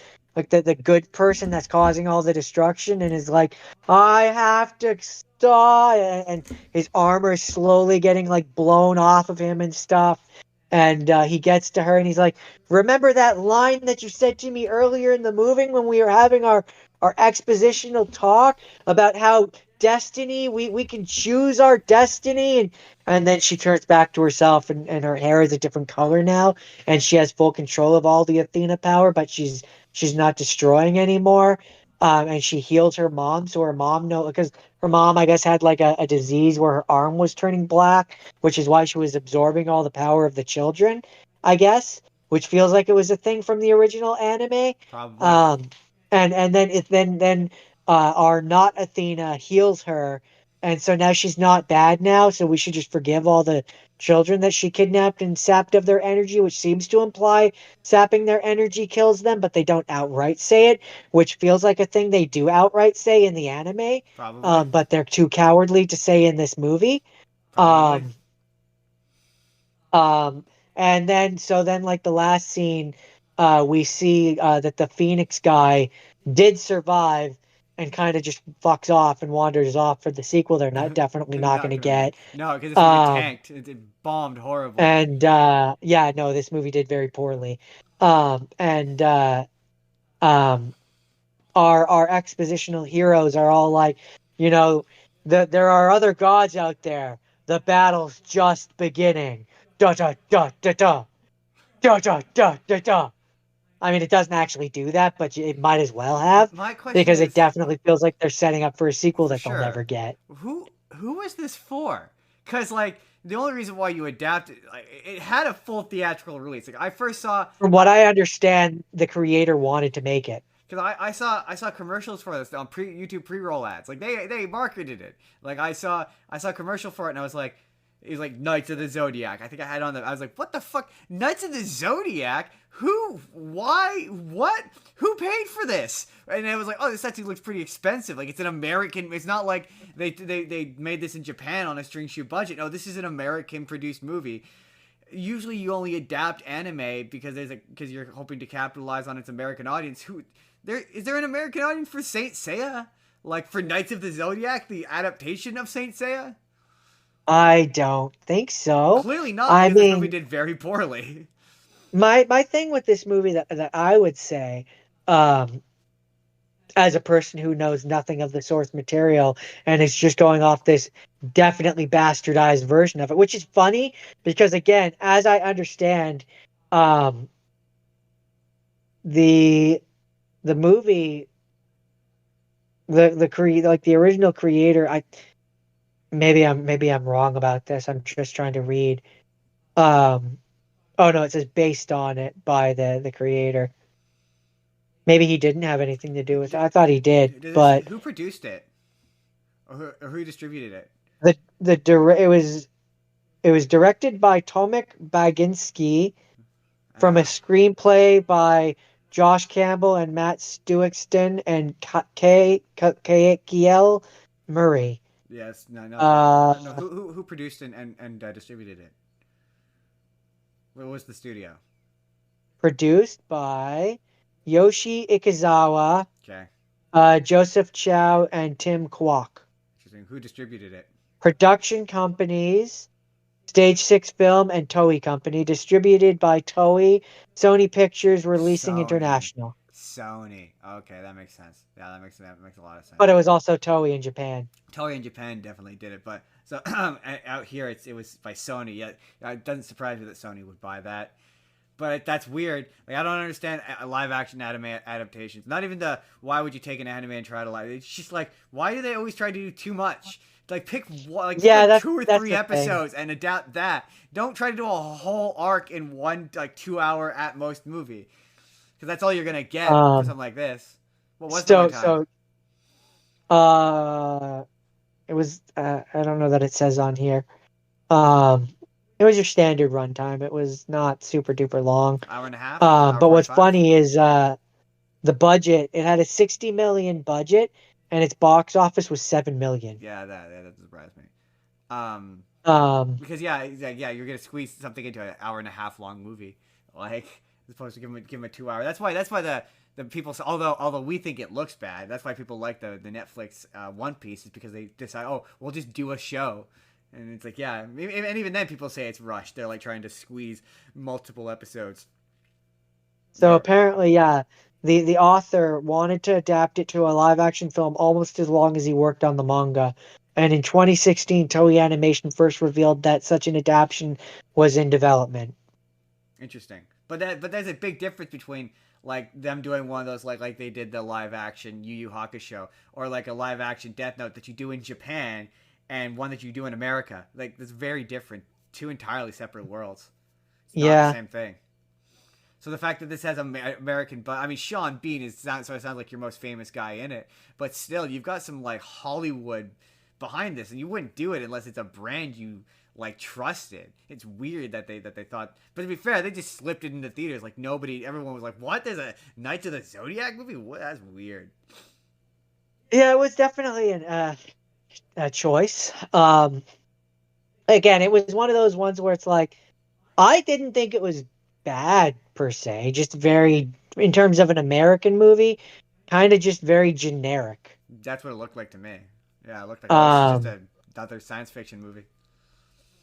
good person that's causing all the destruction and is like, I have to stop. And his armor is slowly getting like blown off of him and stuff. And he gets to her and he's like, remember that line that you said to me earlier in the movie when we were having our expositional talk about how destiny, we can choose our destiny? And then she turns back to herself and her hair is a different color now and she has full control of all the Athena power, but she's not destroying anymore. And she heals her mom, so her mom know because her mom, I guess, had like a disease where her arm was turning black, which is why she was absorbing all the power of the children, I guess, which feels like it was a thing from the original anime. Probably. Um, and then our not Athena heals her, and so now she's not bad now. So we should just forgive all the children that she kidnapped and sapped of their energy, which seems to imply sapping their energy kills them, but they don't outright say it, which feels like a thing they do outright say in the anime. Probably. But they're too cowardly to say in this movie. Probably. Um, um, and then so then like the last scene, we see that the Phoenix guy did survive and kind of just fucks off and wanders off for the sequel. They're not definitely Because not not going to gonna make. get. No, because this movie Um, tanked. It bombed horribly. and yeah, no, this movie did very poorly. And um, our expositional heroes are all like, you know, there are other gods out there. The battle's just beginning. Da da da da da da da da da da. I mean, it doesn't actually do that, but it might as well have My question because it is, definitely feels like they're setting up for a sequel for that they'll never sure, get. who is this for? Because like the only reason why you adapted, like, it had a full theatrical release. Like I first saw, From what I understand, the creator wanted to make it. because I saw commercials for this on YouTube pre-roll ads. Like they marketed it. Like I saw a commercial for it and I was like, it was like Knights of the Zodiac. I think I had on the. I was like, what the fuck, Knights of the Zodiac? Who? Why? What? Who paid for this? And it was like, oh, this actually looks pretty expensive. Like it's an American. It's not like they made this in Japan on a string shoe budget. No, this is an American produced movie. Usually you only adapt anime because you're hoping to capitalize on its American audience. Who there is there an American audience for Saint Seiya? Like for Knights of the Zodiac, the adaptation of Saint Seiya? I don't think so. Clearly not, I because this movie mean, did very poorly. my thing with this movie that I would say, um, as a person who knows nothing of the source material and is just going off this definitely bastardized version of it, which is funny because again, as I understand, um, the the movie, like the original creator, I maybe I'm wrong about this. I'm just trying to read. Um, oh no, it says based on it by the creator. Maybe he didn't have anything to do with it. I thought he did, but Who produced it, or who distributed it? it was directed by Tomek Baginski from a Uh, screenplay by Josh Campbell and Matt Stewixton and Kiel Murray. yes, no, no, no. Uh, Who produced and distributed it? What was the studio? Produced by Yoshi Ikazawa, Okay, Joseph Chow, and Tim Kwok. interesting. Who distributed it? Production companies: Stage Six Film and Toei Company. Distributed by Toei. Sony Pictures Releasing Sony. International. Sony. Okay, that makes sense. Yeah, that makes a lot of sense. But it was also Toei in Japan. Toei in Japan definitely did it, but so out here it was by Sony. Yeah, it doesn't surprise me that Sony would buy that. But that's weird. Like I don't understand live action anime adaptations. Not even the why would you take an anime and try to live? It's just like why do they always try to do too much? Like pick Yeah, like that's two or that's three the thing. episodes and adapt that. Don't try to do a whole arc in one like 2 hour at most movie because that's all you're gonna get for Um, something like this. What was the so runtime? so uh, it was I don't know that it says on here. Um, it was your standard runtime. It was not super duper long. Hour and a half? Hour But what's 45? funny is The budget, it had a 60 million budget, and its box office was 7 million. Yeah, that doesn't surprise me. Um, Um, because yeah, you're gonna squeeze something into an hour and a half long movie, like as opposed to give him a 2 hour. That's why the people, although we think it looks bad, that's why people like the Netflix One Piece, is because they decide, oh, we'll just do a show. And it's like, yeah, and even then people say it's rushed. They're like trying to squeeze multiple episodes. so Or apparently, yeah, the author wanted to adapt it to a live action film almost as long as he worked on the manga. And in 2016, Toei Animation first revealed that such an adaptation was in development. interesting. But there's a big difference between like them doing one of those like they did the live action Yu Yu Hakusho, or like a live action Death Note that you do in Japan, and one that you do in America. Like it's very different. Two entirely separate worlds. It's not the Yeah. same thing. So the fact that this has American, but I mean Sean Bean so it sounds like your most famous guy in it, but still you've got some like Hollywood behind this, and you wouldn't do it unless it's a brand you like trusted. It's weird that they thought, but to be fair, they just slipped it into theaters. Like everyone was like, "What? There's a Knights of the Zodiac movie? What? That's weird." Yeah, it was definitely a choice. Again, it was one of those ones where it's like, I didn't think it was bad per se, just very, in terms of an American movie, kind of just very generic. That's what it looked like to me. Yeah, it looked like, oh, this is just Um, another science fiction movie.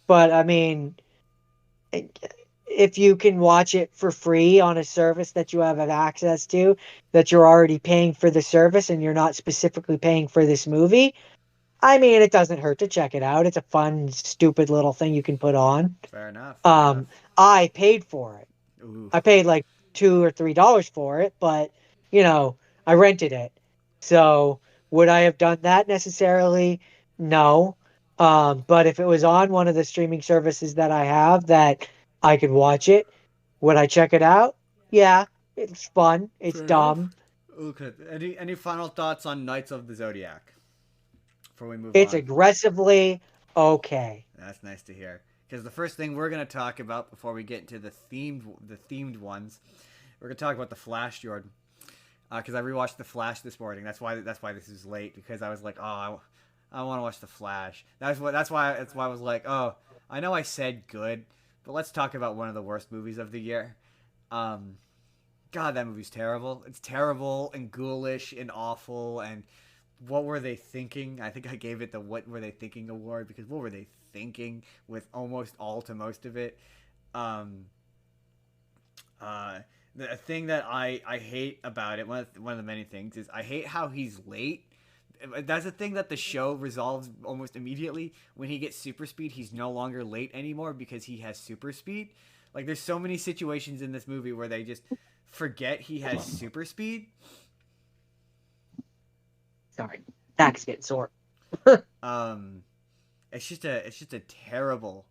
but I mean, if you can watch it for free on a service that you have access to, that you're already paying for the service and you're not specifically paying for this movie, I mean, it doesn't hurt to check it out. It's a fun, stupid little thing you can put on. Fair enough. Fair Um, enough. I paid for it. Ooh, I paid like $2 or $3 for it, but you know, I rented it. So would I have done that necessarily? No. But if it was on one of the streaming services that I have that I could watch it, would I check it out? Yeah, it's fun. It's fair enough. dumb. Okay. Any final thoughts on Knights of the Zodiac before we move It's on? aggressively okay. That's nice to hear. Because the first thing we're gonna talk about before we get into the themed ones, we're gonna talk about the Flash, Jordan. Because I rewatched the Flash this morning. That's why this is late. Because I was like, oh, I want to watch the Flash. That's why I was like, oh, I know I said good, but let's talk about one of the worst movies of the year. Um, God, that movie's terrible. It's terrible and ghoulish and awful. And what were they thinking? I think I gave it the "What Were They Thinking" award, because what were they thinking with almost all to most of it? Um, the thing that I hate about it, one of the many things, is I hate how he's late. That's a thing that the show resolves almost immediately. When he gets super speed, he's no longer late anymore because he has super speed. Like there's so many situations in this movie where they just forget he has super speed. Sorry, back's getting sore. Um, it's just a terrible,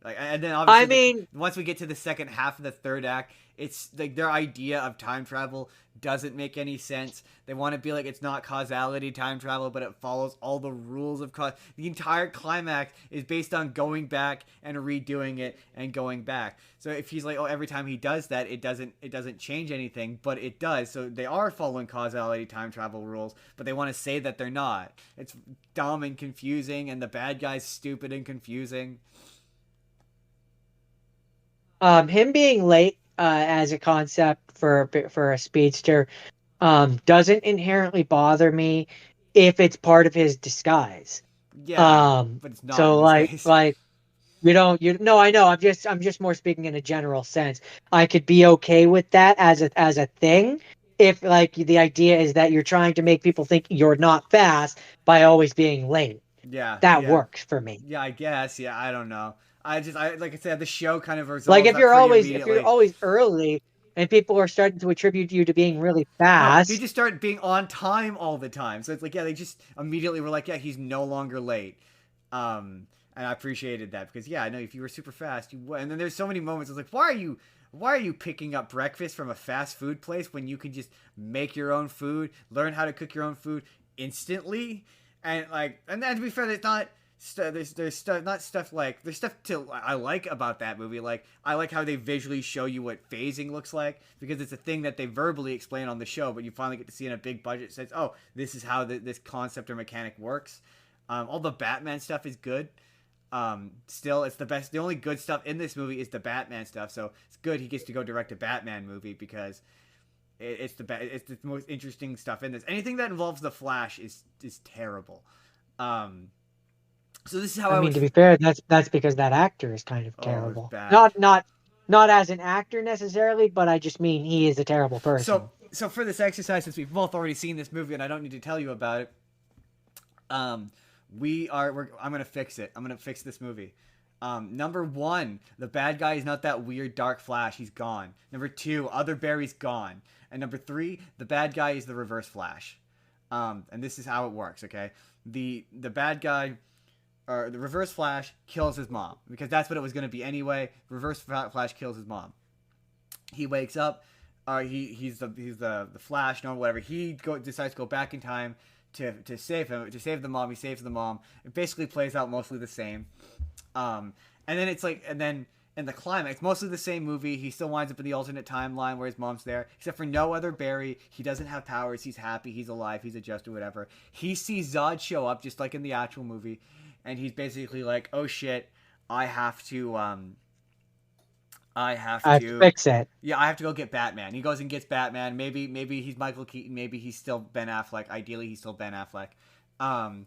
like, and then I obviously mean, once we get to the second half of the third act, it's like their idea of time travel doesn't make any sense. They want to be like it's not causality time travel, but it follows all the rules of cause. The entire climax is based on going back and redoing it and going back. So if he's like, oh, every time he does that, it doesn't change anything, but it does. So they are following causality time travel rules, but they want to say that they're not. It's dumb and confusing, and the bad guy's stupid and confusing. him being late as a concept for a speedster doesn't inherently bother me if it's part of his disguise. Yeah, but it's not in So this case. like you don't you no, I know, I'm just more speaking in a general sense. I could be okay with that as a thing if like the idea is that you're trying to make people think you're not fast by always being late. Yeah, That yeah, works for me. yeah. I guess. Yeah, I don't know. I like I said, the show kind of Like resolves that pretty if you're immediately. always early and people are starting to attribute you to being really No, he fast. just started being on time all the time. So it's like, yeah, they just immediately were like, yeah, he's no longer late. And I appreciated that because, yeah, I know if you were super fast, you would. And then there's so many moments. I was like, why are you picking up breakfast from a fast food place when you can just make your own food, learn how to cook your own food instantly? And like, and then to be fair, it's not. there's stuff, not stuff like, there's stuff to I like about that movie. Like, I like how they visually show you what phasing looks like, because it's a thing that they verbally explain on the show, but you finally get to see in a big budget. Says, oh, this is how this concept or mechanic works. All the Batman stuff is good. Still, it's the best. The only good stuff in this movie is the Batman stuff. So it's good he gets to go direct a Batman movie, because it's the most interesting stuff in this. Anything that involves the Flash is terrible. Um, so this is how I I mean, would. to be fair, that's because that actor is kind of Oh, it's terrible. bad. Not as an actor necessarily, but I just mean he is a terrible So person. so for this exercise, since we've both already seen this movie and I don't need to tell you about it, um, I'm gonna fix it. I'm gonna fix this movie. Number one, the bad guy is not that weird dark Flash. He's gone. Number two, other Barry's gone. And number three, the bad guy is the Reverse Flash. And this is how it works. Okay, the bad guy, or the Reverse Flash, kills his mom, because that's what it was gonna be anyway. Reverse Flash kills his mom. He wakes up. He's the Flash, no, whatever. Decides to go back in time to save him, to save the mom. He saves the mom. It basically plays out mostly the same. And then it's like, and then in the climax, mostly the same movie. He still winds up in the alternate timeline where his mom's there, except for no other Barry. He doesn't have powers. He's happy. He's alive. He's adjusted. Whatever. He sees Zod show up just like in the actual movie, and he's basically like, "Oh shit, I have to I have I have to to fix it. yeah, I have to go get Batman." He goes and gets Batman. Maybe he's Michael Keaton. Maybe he's still Ben Affleck. Ideally, he's still Ben Affleck. Um,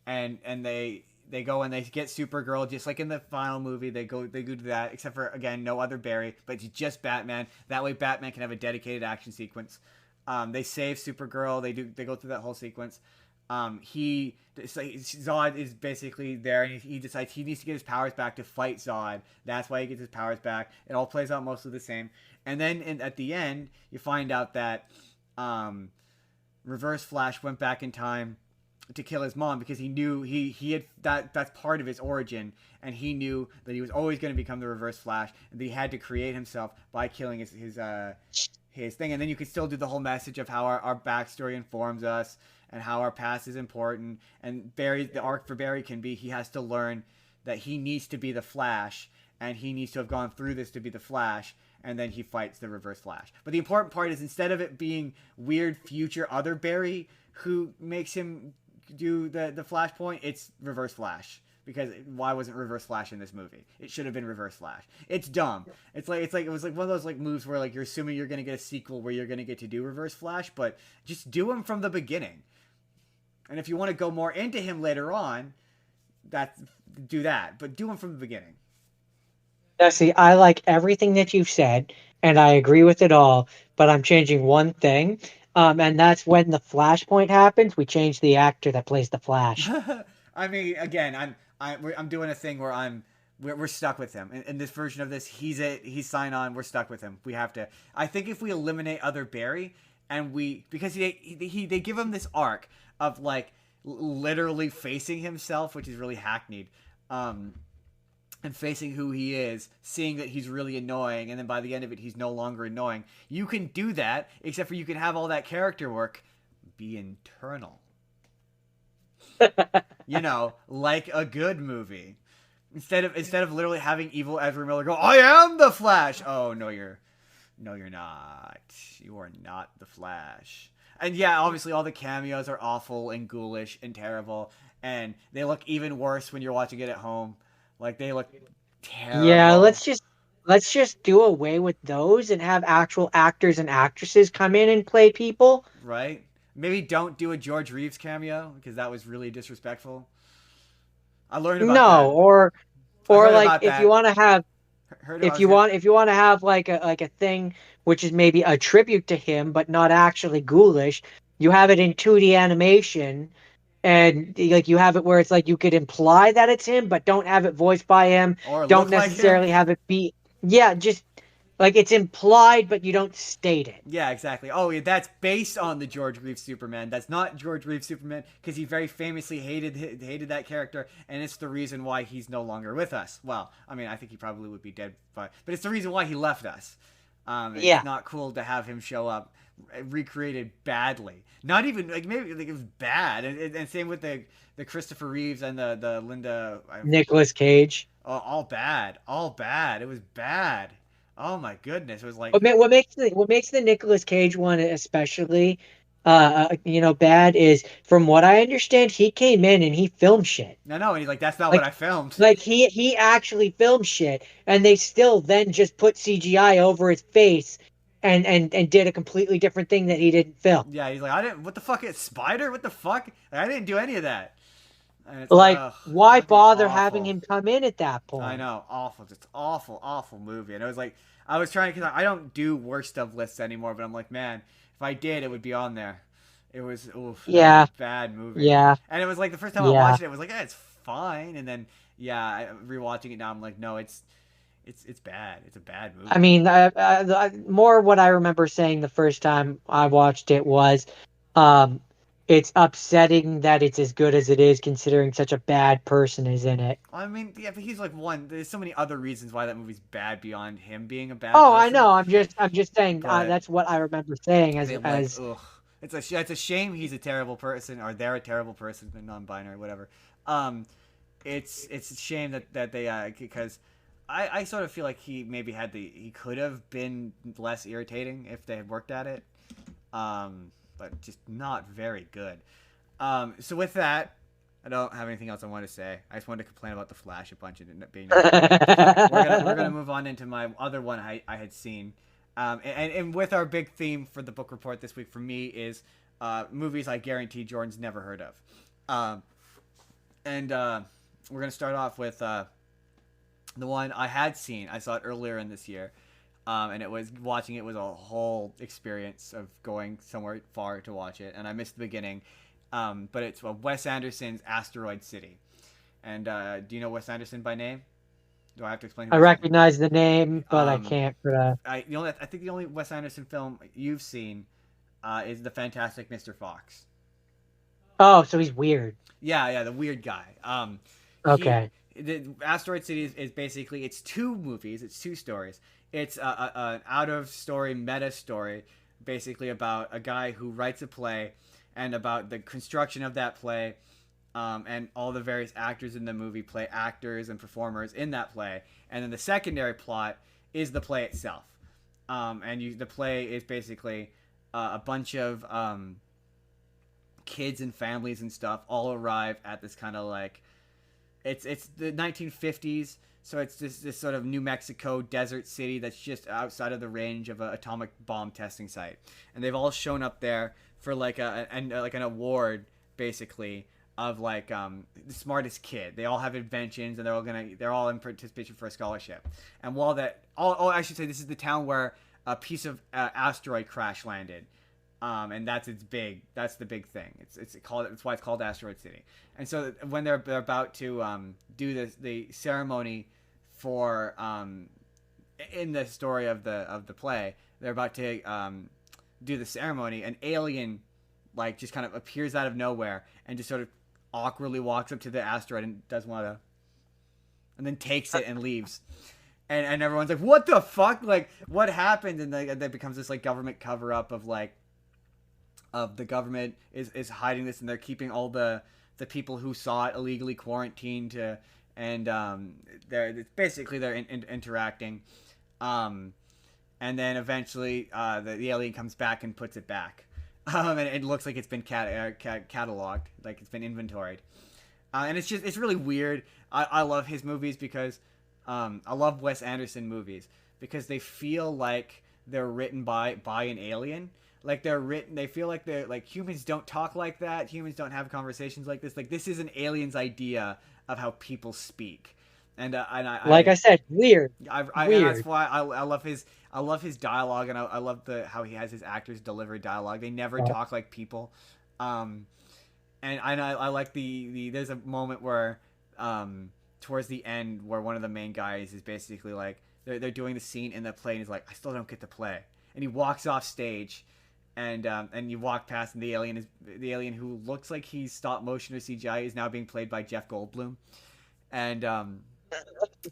and they go and they get Supergirl, just like in the final movie. They go to that, except for, again, no other Barry, but it's just Batman. That way, Batman can have a dedicated action sequence. They save Supergirl. They go through that whole sequence. Zod is basically there, and he decides he needs to get his powers back to fight Zod. That's why he gets his powers back. It all plays out mostly the same. And then at the end, you find out that Reverse Flash went back in time to kill his mom, because he knew he had that's part of his origin, and he knew that he was always going to become the Reverse Flash, and that he had to create himself by killing his thing. And then you can still do the whole message of how our backstory informs us, and how our past is important. And the arc for Barry can be, he has to learn that he needs to be the Flash, and he needs to have gone through this to be the Flash, and then he fights the Reverse Flash. But the important part is, instead of it being weird future other Barry who makes him do the Flashpoint, it's Reverse Flash. Because why wasn't Reverse Flash in this movie? It should have been Reverse Flash. It's dumb. It's like it was like one of those like moves where like you're assuming you're gonna get a sequel where you're gonna get to do Reverse Flash, but just do him from the beginning. And if you want to go more into him later on, do that. But do him from the beginning. Now, see, I like everything that you've said, and I agree with it all, but I'm changing one thing. And that's when the Flashpoint happens, we change the actor that plays the Flash. I mean, again, I'm doing a thing where we're stuck with him in this version of this. He's sign on. We're stuck with him. We have to. I think if we eliminate other Barry, and because they give him this arc of like literally facing himself, which is really hackneyed, and facing who he is, seeing that he's really annoying, and then by the end of it, he's no longer annoying. You can do that, except for you can have all that character work be internal. Like a good movie. Instead of literally having evil Ezra Miller go, "I am the Flash." Oh, no, you're not. You are not the Flash. And yeah, obviously all the cameos are awful and ghoulish and terrible, and they look even worse when you're watching it at home. Like, they look Yeah, terrible. let's just do away with those and have actual actors and actresses come in and play people. Right? Maybe don't do a George Reeves cameo, because that was really disrespectful. I learned about No, that. I or heard like about that. Heard about it. if you want to have like a thing which is maybe a tribute to him but not actually ghoulish, you have it in 2D animation, and like you have it where it's like you could imply that it's him but don't have it voiced by him, Or don't look like him. necessarily have it be, yeah, just like it's implied but you don't state it. Yeah, exactly. Oh, yeah, that's based on the George Reeves Superman. That's not George Reeves Superman, because he very famously hated that character, and it's the reason why he's no longer with us. Well, I mean, I think he probably would be dead, but it's the reason why he left us. It's Yeah. not cool to have him show up recreated badly. Not even like maybe like it was bad, and same with the Christopher Reeves and the Linda. Nicolas Cage. All bad, all bad. It was bad. Oh my goodness, it was like What makes the Nicolas Cage one especially bad is from what I understand, he came in and he filmed shit. no, and he's like, that's not what Like I filmed. like he actually filmed shit and they still then just put CGI over his face and did a completely different thing that he didn't film. Yeah, he's like, I didn't. What the fuck? It's Spider? What the fuck? Like, I didn't do any of that. And it's like, Like, ugh, why fucking bother having awful. him come in at that I point? know, awful, just awful, awful movie. And it was like, I was trying because I don't do worst of lists anymore, but I'm like, man, if I did, it would be on there. It was, oof, that was a Yeah, bad movie. yeah, And it was like the first time I yeah. watched it, it was like, it's fine. And then, yeah, rewatching it now, I'm like, no, it's bad. It's a bad I movie. mean, more what I remember saying the first time I watched it was, um, it's upsetting that it's as good as it is, considering such a bad person is in it. I mean, yeah, but he's like one. There's so many other reasons why that movie's bad beyond him being a bad Oh, I person. know. I'm just saying. But That's what I remember saying as they like, as ugh. It's a shame he's a terrible person, or they're a terrible person, non-binary, whatever. Um, it's a shame that they because I sort of feel like he could have been less irritating if they had worked at it. But just not very good. So with that, I don't have anything else I want to say. I just wanted to complain about the Flash a bunch and it being not good. We're gonna move on into my other one I had seen. And with our big theme for the book report this week for me is movies I guarantee Jordan's never heard of. Um, and we're gonna start off with the one I had seen. I saw it earlier in this year, and watching it was a whole experience of going somewhere far to watch it, and I missed the beginning. But it's Wes Anderson's Asteroid City. And do you know Wes Anderson by name? Do I have to explain who I Wes Anderson? recognize the name, but I Um, can't for the. I think the only Wes Anderson film you've seen is the Fantastic Mr. Fox. Oh, so he's weird. Yeah, the weird guy. He Okay. the Asteroid City is basically it's two movies, it's two stories. It's an out of story meta story, basically about a guy who writes a play, and about the construction of that play, and all the various actors in the movie play actors and performers in that play, and then the secondary plot is the play itself. The play is basically a bunch of kids and families and stuff all arrive at this kind of like it's the 1950s, so it's this sort of New Mexico desert city that's just outside of the range of an atomic bomb testing site, and they've all shown up there for like like an award basically of like the smartest kid. They all have inventions and they're all in participation for a scholarship. And while that I should say this is the town where a piece of asteroid crash landed. And that's the big thing. It's why it's called Asteroid City. And so when they're about to do the ceremony for in the story of the play, they're about to do the ceremony. An alien like just kind of appears out of nowhere and just sort of awkwardly walks up to the asteroid and does one of the, and then takes it and leaves. And everyone's like, what the fuck? Like, what happened? And that becomes this like government cover up of like of the government is hiding this, and they're keeping all the people who saw it illegally quarantined to, and they're interacting, and then eventually the alien comes back and puts it back, and it looks like it's been cataloged, like it's been inventoried, and it's really weird. I love his movies because I love Wes Anderson movies because they feel like they're written by an alien. Like they feel like they're like humans don't talk like that. Humans don't have conversations like this. Like this is an alien's idea of how people speak, and Like I said, weird, and that's weird. why I love his dialogue, and I love how he has his actors deliver dialogue. They never Uh, talk like people, and I like the there's a moment where towards the end where one of the main guys is basically like they're doing the scene in the play and he's like, I still don't get to play, and he walks off stage, and you walk past and the alien who looks like he's stop motion or CGI is now being played by Jeff Goldblum, and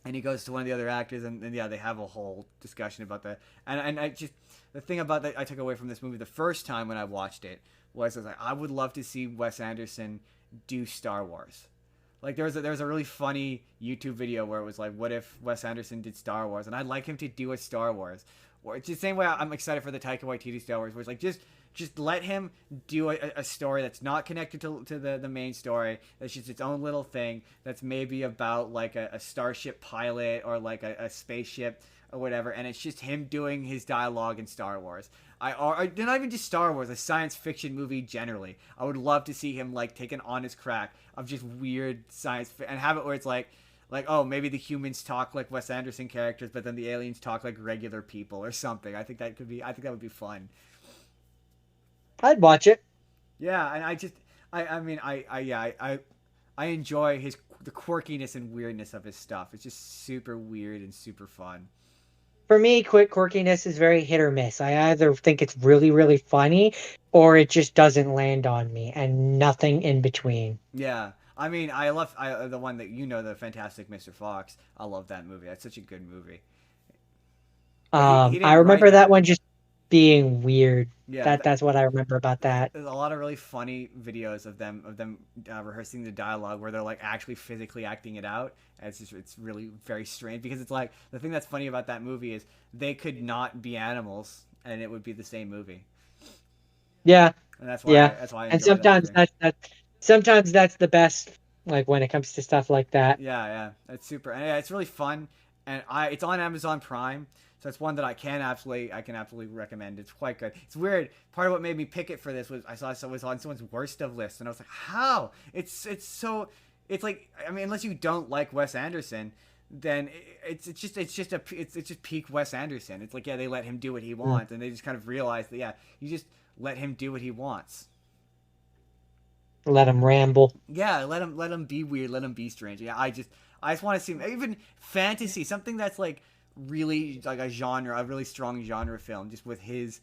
And he goes to one of the other actors, and yeah, they have a whole discussion about that. And I just the thing about that I took away from this movie the first time when I watched it was I was like, I would love to see Wes Anderson do Star Wars. Like there was a really funny YouTube video where it was like, what if Wes Anderson did Star Wars? And I'd like him to do a Star Wars. Or it's the same way I'm excited for the Taika Waititi Star Wars, where it's like just let him do a story that's not connected to the main story. That's just its own little thing. That's maybe about like a starship pilot or like a spaceship or whatever. And it's just him doing his dialogue in Star Wars. Or not even just Star Wars, a science fiction movie generally. I would love to see him like take an honest crack of just weird and have it where it's like, oh, maybe the humans talk like Wes Anderson characters, but then the aliens talk like regular people or something. I think that would be fun. I'd watch it. Yeah, and I mean, I enjoy the quirkiness and weirdness of his stuff. It's just super weird and super fun. For me, quick quirkiness is very hit or miss. I either think it's really, really funny or it just doesn't land on me and nothing in between. Yeah, I mean, the one that the Fantastic Mr. Fox. I love that movie. That's such a good movie. But he I didn't write remember that it. one just being weird. Yeah, That's what I remember about that. there's a lot of really funny videos of them rehearsing the dialogue where they're like actually physically acting it out. And it's really very strange because it's like the thing that's funny about that movie is they could not be animals and it would be the same movie. Yeah, And yeah. that's why I And enjoy that movie. sometimes that's the best, like when it comes to stuff like that. Yeah, yeah, it's super. And yeah, it's really fun, and it's on Amazon Prime, so it's one that I can absolutely recommend. It's quite good. It's weird. Part of what made me pick it for this was I saw it was on someone's worst of list, and I was like, how? It's like I mean, unless you don't like Wes Anderson, then it's just peak Wes Anderson. It's like yeah, they let him do what he Mm. wants, and they just kind of realize that yeah, you just let him do what he wants. Let them ramble. Yeah, let him be weird, let him be strange. Yeah, I just want to see even fantasy, something that's like really like a really strong genre film, just with his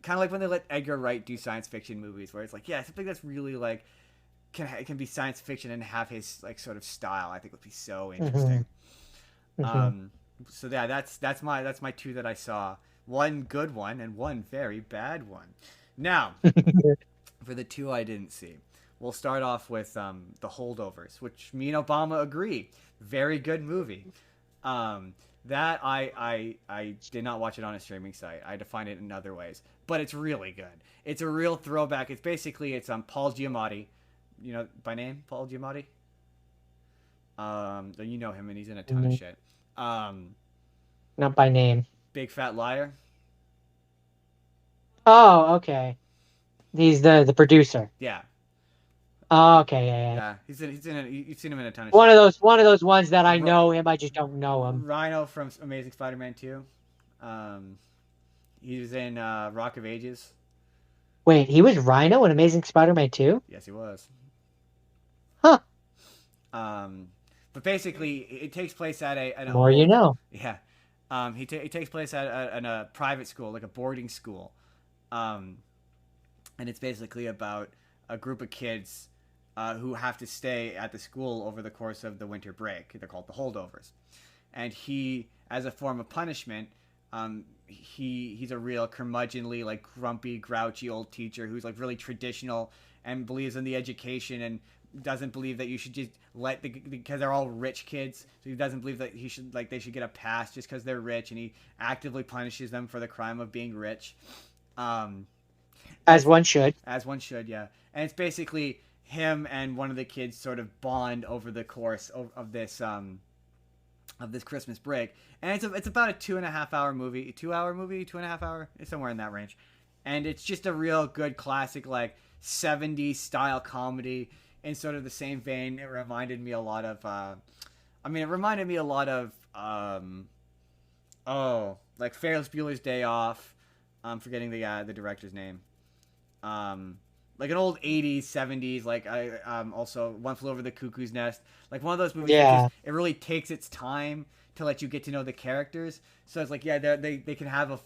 kind of like when they let Edgar Wright do science fiction movies, where it's like yeah, something that's really like can be science fiction and have his like sort of style. I think would be so Hmm. interesting. Hmm. Um, so yeah, that's my two that I saw. One good one and one very bad one. Now for the two I didn't see. We'll start off with The Holdovers, which me and Obama agree. Very good movie. That I did not watch it on a streaming site. I had to find it in other ways. But it's really good. It's a real throwback. It's Paul Giamatti. You know by name? Paul Giamatti? You know him and he's in a ton of Hmm. shit. Um, Not by name. Big Fat Liar. Oh, okay. He's the producer. Yeah. Oh, okay, yeah, yeah. Yeah. You've seen him in a ton of One shit. of those ones that I R- know him, I just don't know him. Rhino from Amazing Spider-Man 2. Um, he was in Rock of Ages. Wait, he was Rhino in Amazing Spider-Man 2? Yes, he was. Huh. Um, but basically, it takes place at an More you old know. yeah. It takes place at a private school, like a boarding school, um, and it's basically about a group of kids who have to stay at the school over the course of the winter break. They're called the holdovers, and as a form of punishment, he's a real curmudgeonly, like grumpy, grouchy old teacher who's like really traditional and believes in the education and doesn't believe that you should just because they're all rich kids. So he doesn't believe that they should get a pass just because they're rich, and he actively punishes them for the crime of being rich. Um, and As it's one should. as one should, yeah. And it's basically him and one of the kids sort of bond over the course of this Christmas break, and it's about a 2.5 hour movie, 2 hour movie, 2.5 hour, it's somewhere in that range, and it's just a real good classic like '70s style comedy in sort of the same vein. It reminded me a lot of, it reminded me a lot of, like Ferris Bueller's Day Off. I'm forgetting the director's name. Like an old '80s, '70s, like I also One Flew Over the Cuckoo's Nest, like one of those movies that just Yeah. it really takes its time to let you get to know the characters. So it's like yeah, they can have a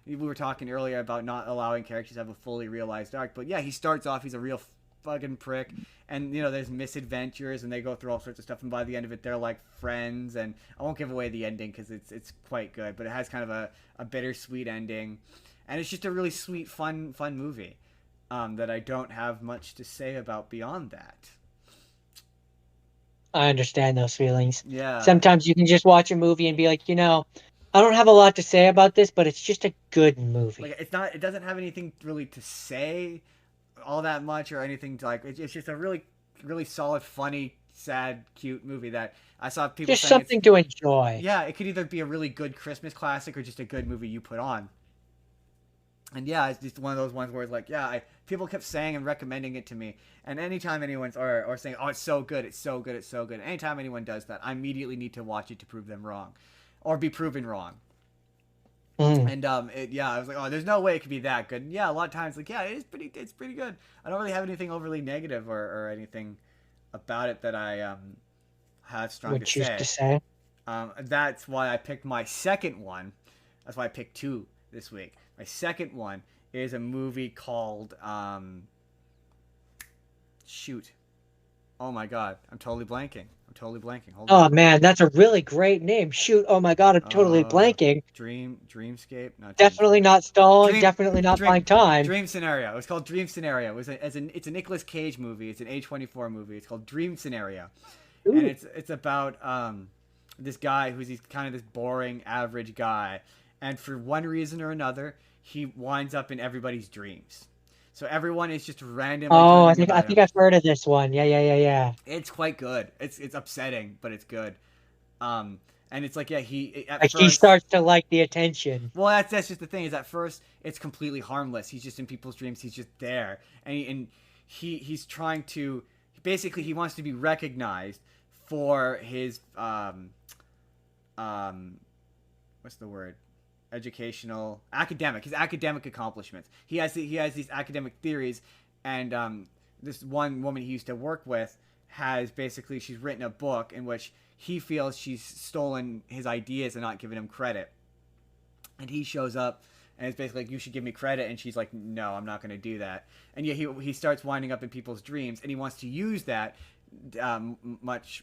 we were talking earlier about not allowing characters to have a fully realized arc, but yeah, he starts off he's a real fucking prick. And there's misadventures, and they go through all sorts of stuff. And by the end of it, they're like friends. And I won't give away the ending because it's quite good, but it has kind of a bittersweet ending, and it's just a really sweet, fun movie. That I don't have much to say about beyond that. I understand those feelings. Yeah, Sometimes you can just watch a movie and be like, I don't have a lot to say about this, but it's just a good movie. like it doesn't have anything really to say all that much or anything to like. It's just a really, really solid, funny, sad, cute movie that I saw people Just saying it's. something to enjoy. Yeah, it could either be a really good Christmas classic or just a good movie you put on. And yeah, it's just one of those ones where it's like, yeah, people kept saying and recommending it to me. And anytime anyone's or saying, oh, it's so good, it's so good, it's so good. Anytime anyone does that, I immediately need to watch it to prove them wrong, or be proven wrong. Mm. And yeah, I was like, oh, there's no way it could be that good. And yeah, a lot of times, like, yeah, it's pretty good. I don't really have anything overly negative or anything about it that I have strong Would to choose to say. say. That's why I picked my second one. That's why I picked two this week. My second one is a movie called shoot. Oh my god, I'm totally blanking. I'm totally blanking. Hold Oh on. man, that's a really great name. Shoot, oh my god, I'm totally blanking. Dreamscape, not Definitely Dreamscape. not stalling, Dream definitely not Dream buying time. Dream Scenario. It's called Dream Scenario. It's a Nicolas Cage movie. It's an A24 movie. It's called Dream Scenario. And Ooh. it's about this guy he's kind of this boring average guy, and for one reason or another he winds up in everybody's dreams. So everyone is just randomly Oh, I dreaming think I about think him. I've heard of this one. Yeah, yeah, yeah, yeah. It's quite good. It's upsetting, but it's good. Um, and it's like yeah, he at Like he first. starts to like the attention. Well, that's just the thing is at first it's completely harmless. He's just in people's dreams. He's just there, he's trying to basically he wants to be recognized for his um what's the word educational academic his academic accomplishments. He has these academic theories, and this one woman he used to work with has basically she's written a book in which he feels she's stolen his ideas and not given him credit, and he shows up and it's basically like you should give me credit, and she's like no, I'm not going to do that. And yeah, he starts winding up in people's dreams, and he wants to use that much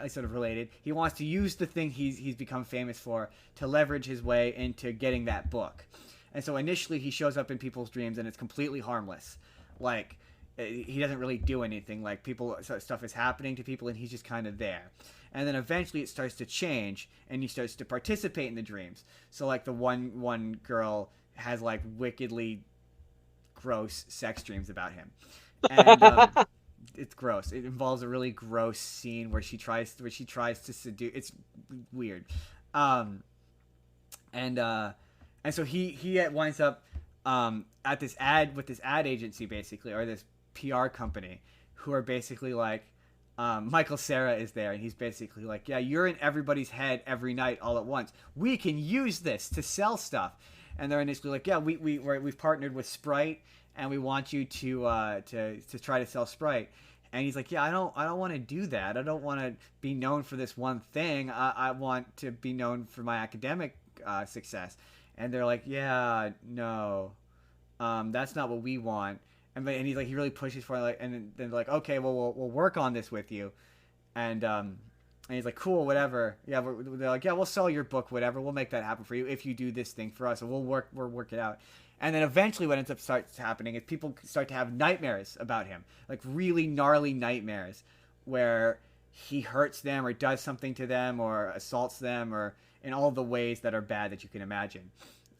sort of related. He wants to use the thing he's become famous for to leverage his way into getting that book. And so initially he shows up in people's dreams and it's completely harmless. Like he doesn't really do anything. Like stuff is happening to people and he's just kind of there. And then eventually it starts to change and he starts to participate in the dreams. So like the one girl has like wickedly gross sex dreams about him. And it's gross. It involves a really gross scene where she tries to seduce. It's weird, um, and and so he winds up at this ad agency basically, or this PR company, who are basically like Michael Cera is there, and he's basically like, yeah, you're in everybody's head every night all at once. We can use this to sell stuff, and they're initially like, yeah, we've partnered with Sprite, and we want you to try to sell Sprite. And he's like, yeah, I don't want to do that. I don't want to be known for this one thing. I want to be known for my academic success. And they're like, yeah, no, that's not what we want. And he's like, he really pushes for it, like, and then they're like, okay, well, we'll work on this with you. And he's like, cool, whatever. Yeah, they're like, yeah, we'll sell your book, whatever. We'll make that happen for you if you do this thing for us, and we'll work it out. And then eventually, what ends up starts happening is people start to have nightmares about him, like really gnarly nightmares, where he hurts them or does something to them or assaults them or in all the ways that are bad that you can imagine.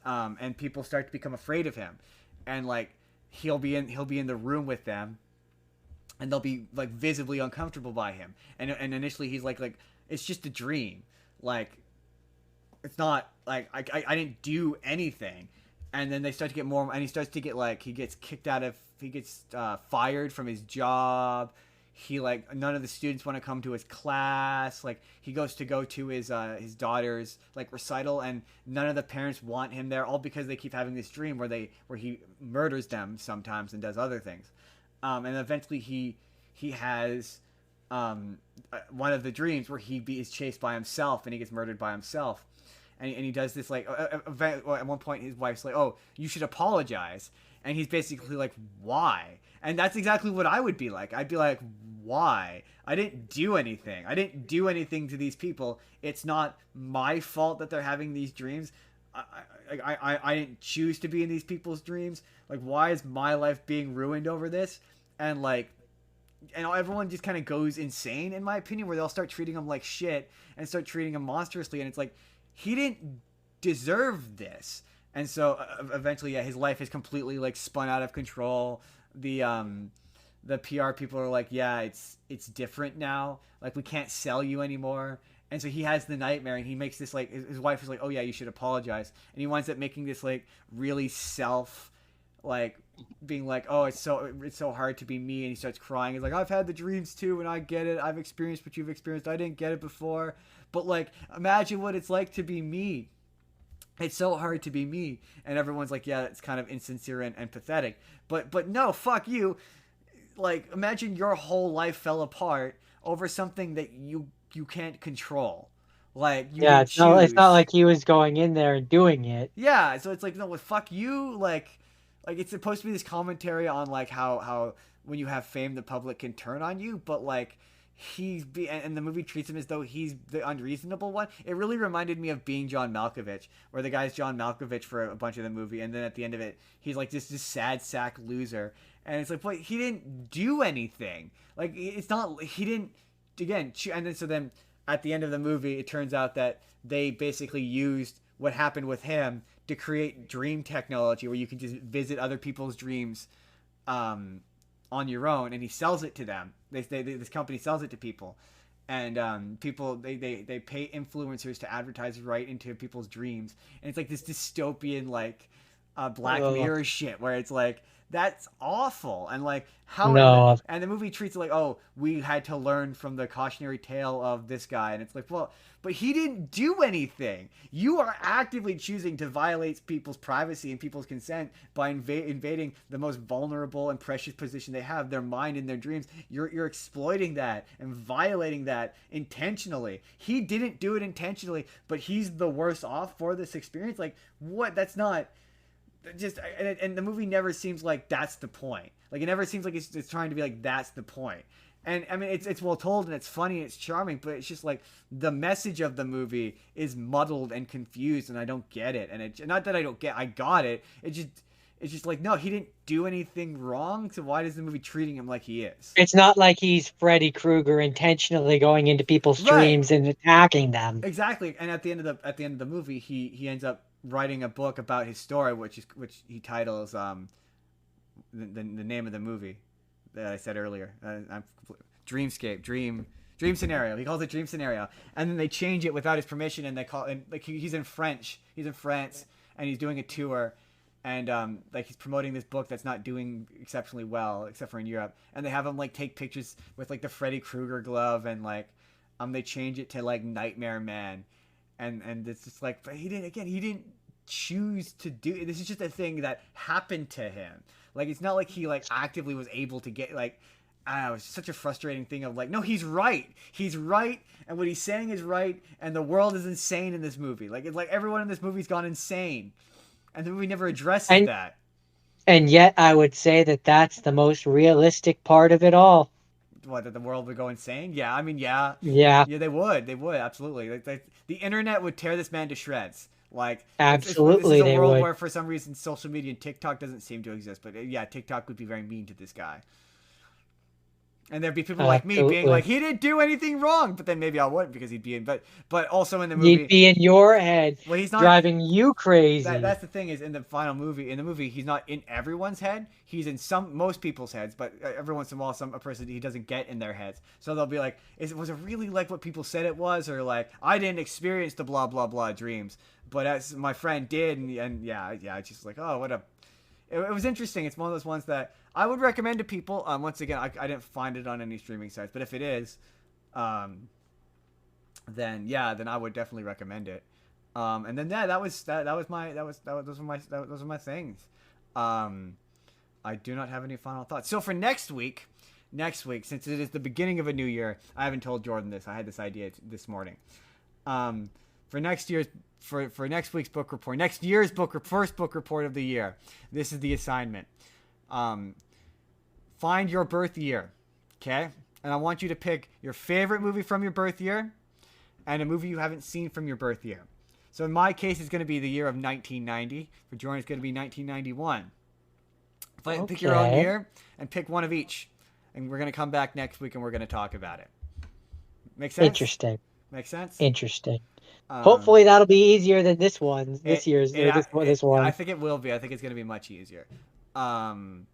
And people start to become afraid of him, and like he'll be in the room with them, and they'll be like visibly uncomfortable by him. And initially he's like it's just a dream, like it's not like I didn't do anything. And then they start to get more, and he starts to get like he gets fired from his job. He like none of the students want to come to his class. Like he goes to go to his daughter's like recital, and none of the parents want him there, all because they keep having this dream where he murders them sometimes and does other things. And eventually he has one of the dreams where is chased by himself and he gets murdered by himself. And he does this like at one point his wife's like, oh, you should apologize, and he's basically like, why? And that's exactly what I would be like. I'd be like, why? I didn't do anything. I didn't do anything to these people. It's not my fault that they're having these dreams. I didn't choose to be in these people's dreams. Like, why is my life being ruined over this? And like, and everyone just kind of goes insane, in my opinion, where they'll start treating him like shit and start treating him monstrously. And it's like, he didn't deserve this. And so eventually, yeah, his life is completely like spun out of control. The PR people are like, yeah, it's different now. Like, we can't sell you anymore. And so he has the nightmare, and he makes this like, his wife is like, oh yeah, you should apologize. And he winds up making this like really self, like, being like, oh, it's so hard to be me. And he starts crying. He's like, I've had the dreams too, and I get it. I've experienced what you've experienced. I didn't get it before, but like, imagine what it's like to be me. It's so hard to be me. And everyone's like, yeah, it's kind of insincere and pathetic. But no, fuck you. Like, imagine your whole life fell apart over something that you can't control. Like, you Yeah, didn't it's not choose. like he was going in there and doing it. Yeah, so it's like, no, well, fuck you. Like it's supposed to be this commentary on like how when you have fame, the public can turn on you, but like and the movie treats him as though he's the unreasonable one. It really reminded me of Being John Malkovich, where the guy's John Malkovich for a bunch of the movie, and then at the end of it, he's like this sad sack loser, and it's like, but he didn't do anything. Like, it's not, he didn't, again, and then so then at the end of the movie, it turns out that they basically used what happened with him to create dream technology where you can just visit other people's dreams um, on your own, and he sells it to them. This company sells it to people, and people they pay influencers to advertise right into people's dreams, and it's like this dystopian like Black Mirror shit where it's like, that's awful. And like, how No, and the movie treats it like, oh, we had to learn from the cautionary tale of this guy, and it's like, well, but he didn't do anything. You are actively choosing to violate people's privacy and people's consent by invading the most vulnerable and precious position they have, their mind and their dreams. You're exploiting that and violating that intentionally. He didn't do it intentionally, but he's the worse off for this experience. Like, what? That's not just, and the movie never seems like that's the point. Like, it never seems like it's trying to be like, that's the point. And I mean, it's well told, and it's funny and it's charming, but it's just like the message of the movie is muddled and confused, and I don't get it. And it, not that I got it. It's just like, no, he didn't do anything wrong. So why is the movie treating him like he is? it's not like he's Freddy Krueger intentionally going into people's Right. dreams and attacking them. Exactly. And at the end of the movie, he ends up writing a book about his story, which he titles the name of the movie that I said earlier. Dreamscape, dream scenario. He calls it dream scenario, and then they change it without his permission, and they call, and like, he's in French. He's in France, and he's doing a tour, and like, he's promoting this book that's not doing exceptionally well, except for in Europe. And they have him like take pictures with like the Freddy Krueger glove, and like they change it to like Nightmare Man, and it's just like, but he didn't choose to do. This is just a thing that happened to him. Like, it's not like he like actively was able to get, like, I don't know, it's such a frustrating thing of like, no, he's right, and what he's saying is right, and the world is insane in this movie. Like, it's like everyone in this movie's gone insane, and the movie never addresses And that. and yet I would say that that's the most realistic part of it all. What, that the world would go insane? Yeah, I mean, yeah, Yeah, yeah, they would absolutely. Like, the internet would tear this man to shreds. Like, this is absolutely a they world would. where for some reason social media and TikTok doesn't seem to exist, but yeah, TikTok would be very mean to this guy. And there'd be people like me being like, Absolutely. he didn't do anything wrong, but then maybe I wouldn't, because he'd be in. But also in the You'd movie, be in your head, well, he's not. driving you crazy. That's the thing, is in the final movie. In the movie, he's not in everyone's head. He's in most people's heads, but every once in a while, a person he doesn't get in their heads. So they'll be like, was it really like what people said it was, or like, I didn't experience the blah blah blah dreams, but as my friend did, and yeah, it's just like, oh, what a. It was interesting. It's one of those ones that I would recommend to people. Once again, I didn't find it on any streaming sites, but if it is, then I would definitely recommend it. And then yeah, those were my things. I do not have any final thoughts. So for next week, since it is the beginning of a new year, I haven't told Jordan this. I had this idea this morning. For next year's for next week's book report, next year's first book report of the year. This is the assignment. find your birth year, okay? And I want you to pick your favorite movie from your birth year and a movie you haven't seen from your birth year. So in my case, it's going to be the year of 1990. For Jordan, it's going to be 1991. Pick your own Okay. year and pick one of each. And we're going to come back next week and we're going to talk about it. Make sense? Interesting. Make sense? Interesting. Um, Hopefully that'll be easier than this one, this year's it, or this I one. think it will be. I think it's going to be much easier. And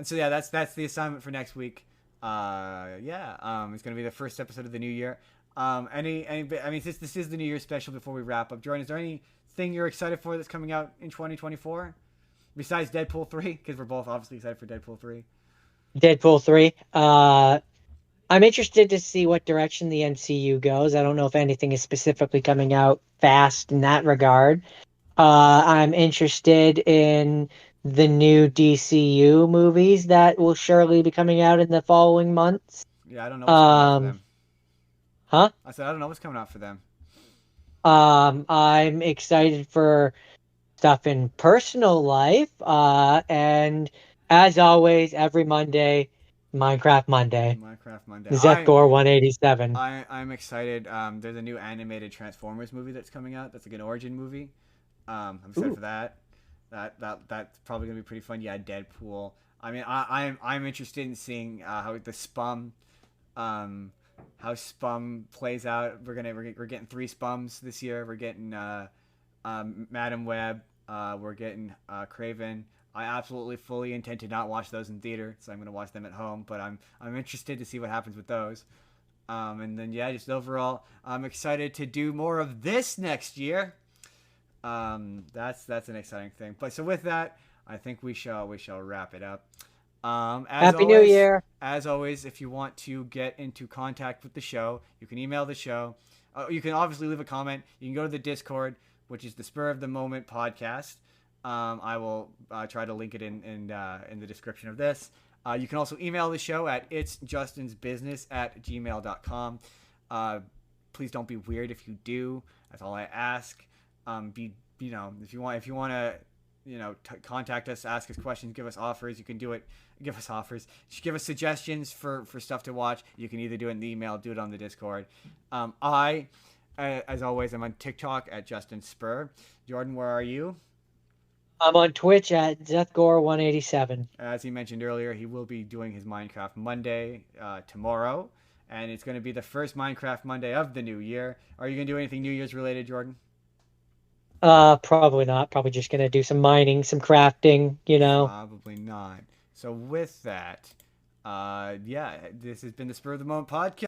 so yeah, that's the assignment for next week. It's going to be the first episode of the new year. I mean, since this is the New Year's special, before we wrap up, Jordan, is there anything you're excited for that's coming out in 2024 besides Deadpool 3? Because we're both obviously excited for Deadpool 3. Deadpool 3. I'm interested to see what direction the MCU goes. I don't know if anything is specifically coming out fast in that regard. I'm interested in the new DCU movies that will surely be coming out in the following months. Yeah, I don't know what's coming out for Um, them. huh? I said I don't know what's coming out for them. I'm excited for stuff in personal life. And as always, every Monday, Minecraft Monday. Minecraft Monday. Zethgore 187. I'm excited. There's a new animated Transformers movie that's coming out. That's like an origin movie. I'm excited for that. That's probably gonna be pretty fun. Yeah, Deadpool. I mean, I'm interested in seeing how the Spum, how Spum plays out. We're getting 3 Spums this year. We're getting Madam Web. We're getting Craven. I absolutely fully intend to not watch those in theater, so I'm going to watch them at home. But I'm interested to see what happens with those. And then yeah, just overall, I'm excited to do more of this next year. That's an exciting thing. But so with that, I think we shall wrap it up. Happy New Year. As always, if you want to get into contact with the show, you can email the show. You can obviously leave a comment. You can go to the Discord, which is the Spur of the Moment podcast. I will try to link it in the description of this. You can also email the show at itsjustinsbusiness@gmail.com. Please don't be weird if you do. That's all I ask. If you want to contact us, ask us questions, give us offers. You can do it. Give us offers. Give us suggestions for stuff to watch. You can either do it in the email, do it on the Discord. As always, I'm on TikTok at Justin Spurr. Jordan, where are you? I'm on Twitch at Zethgore187. As he mentioned earlier, he will be doing his Minecraft Monday tomorrow, and it's going to be the first Minecraft Monday of the new year. Are you going to do anything New Year's related, Jordan? Probably not. Probably just gonna do some mining, some crafting, Probably not. So with that, this has been the Spur of the Moment podcast.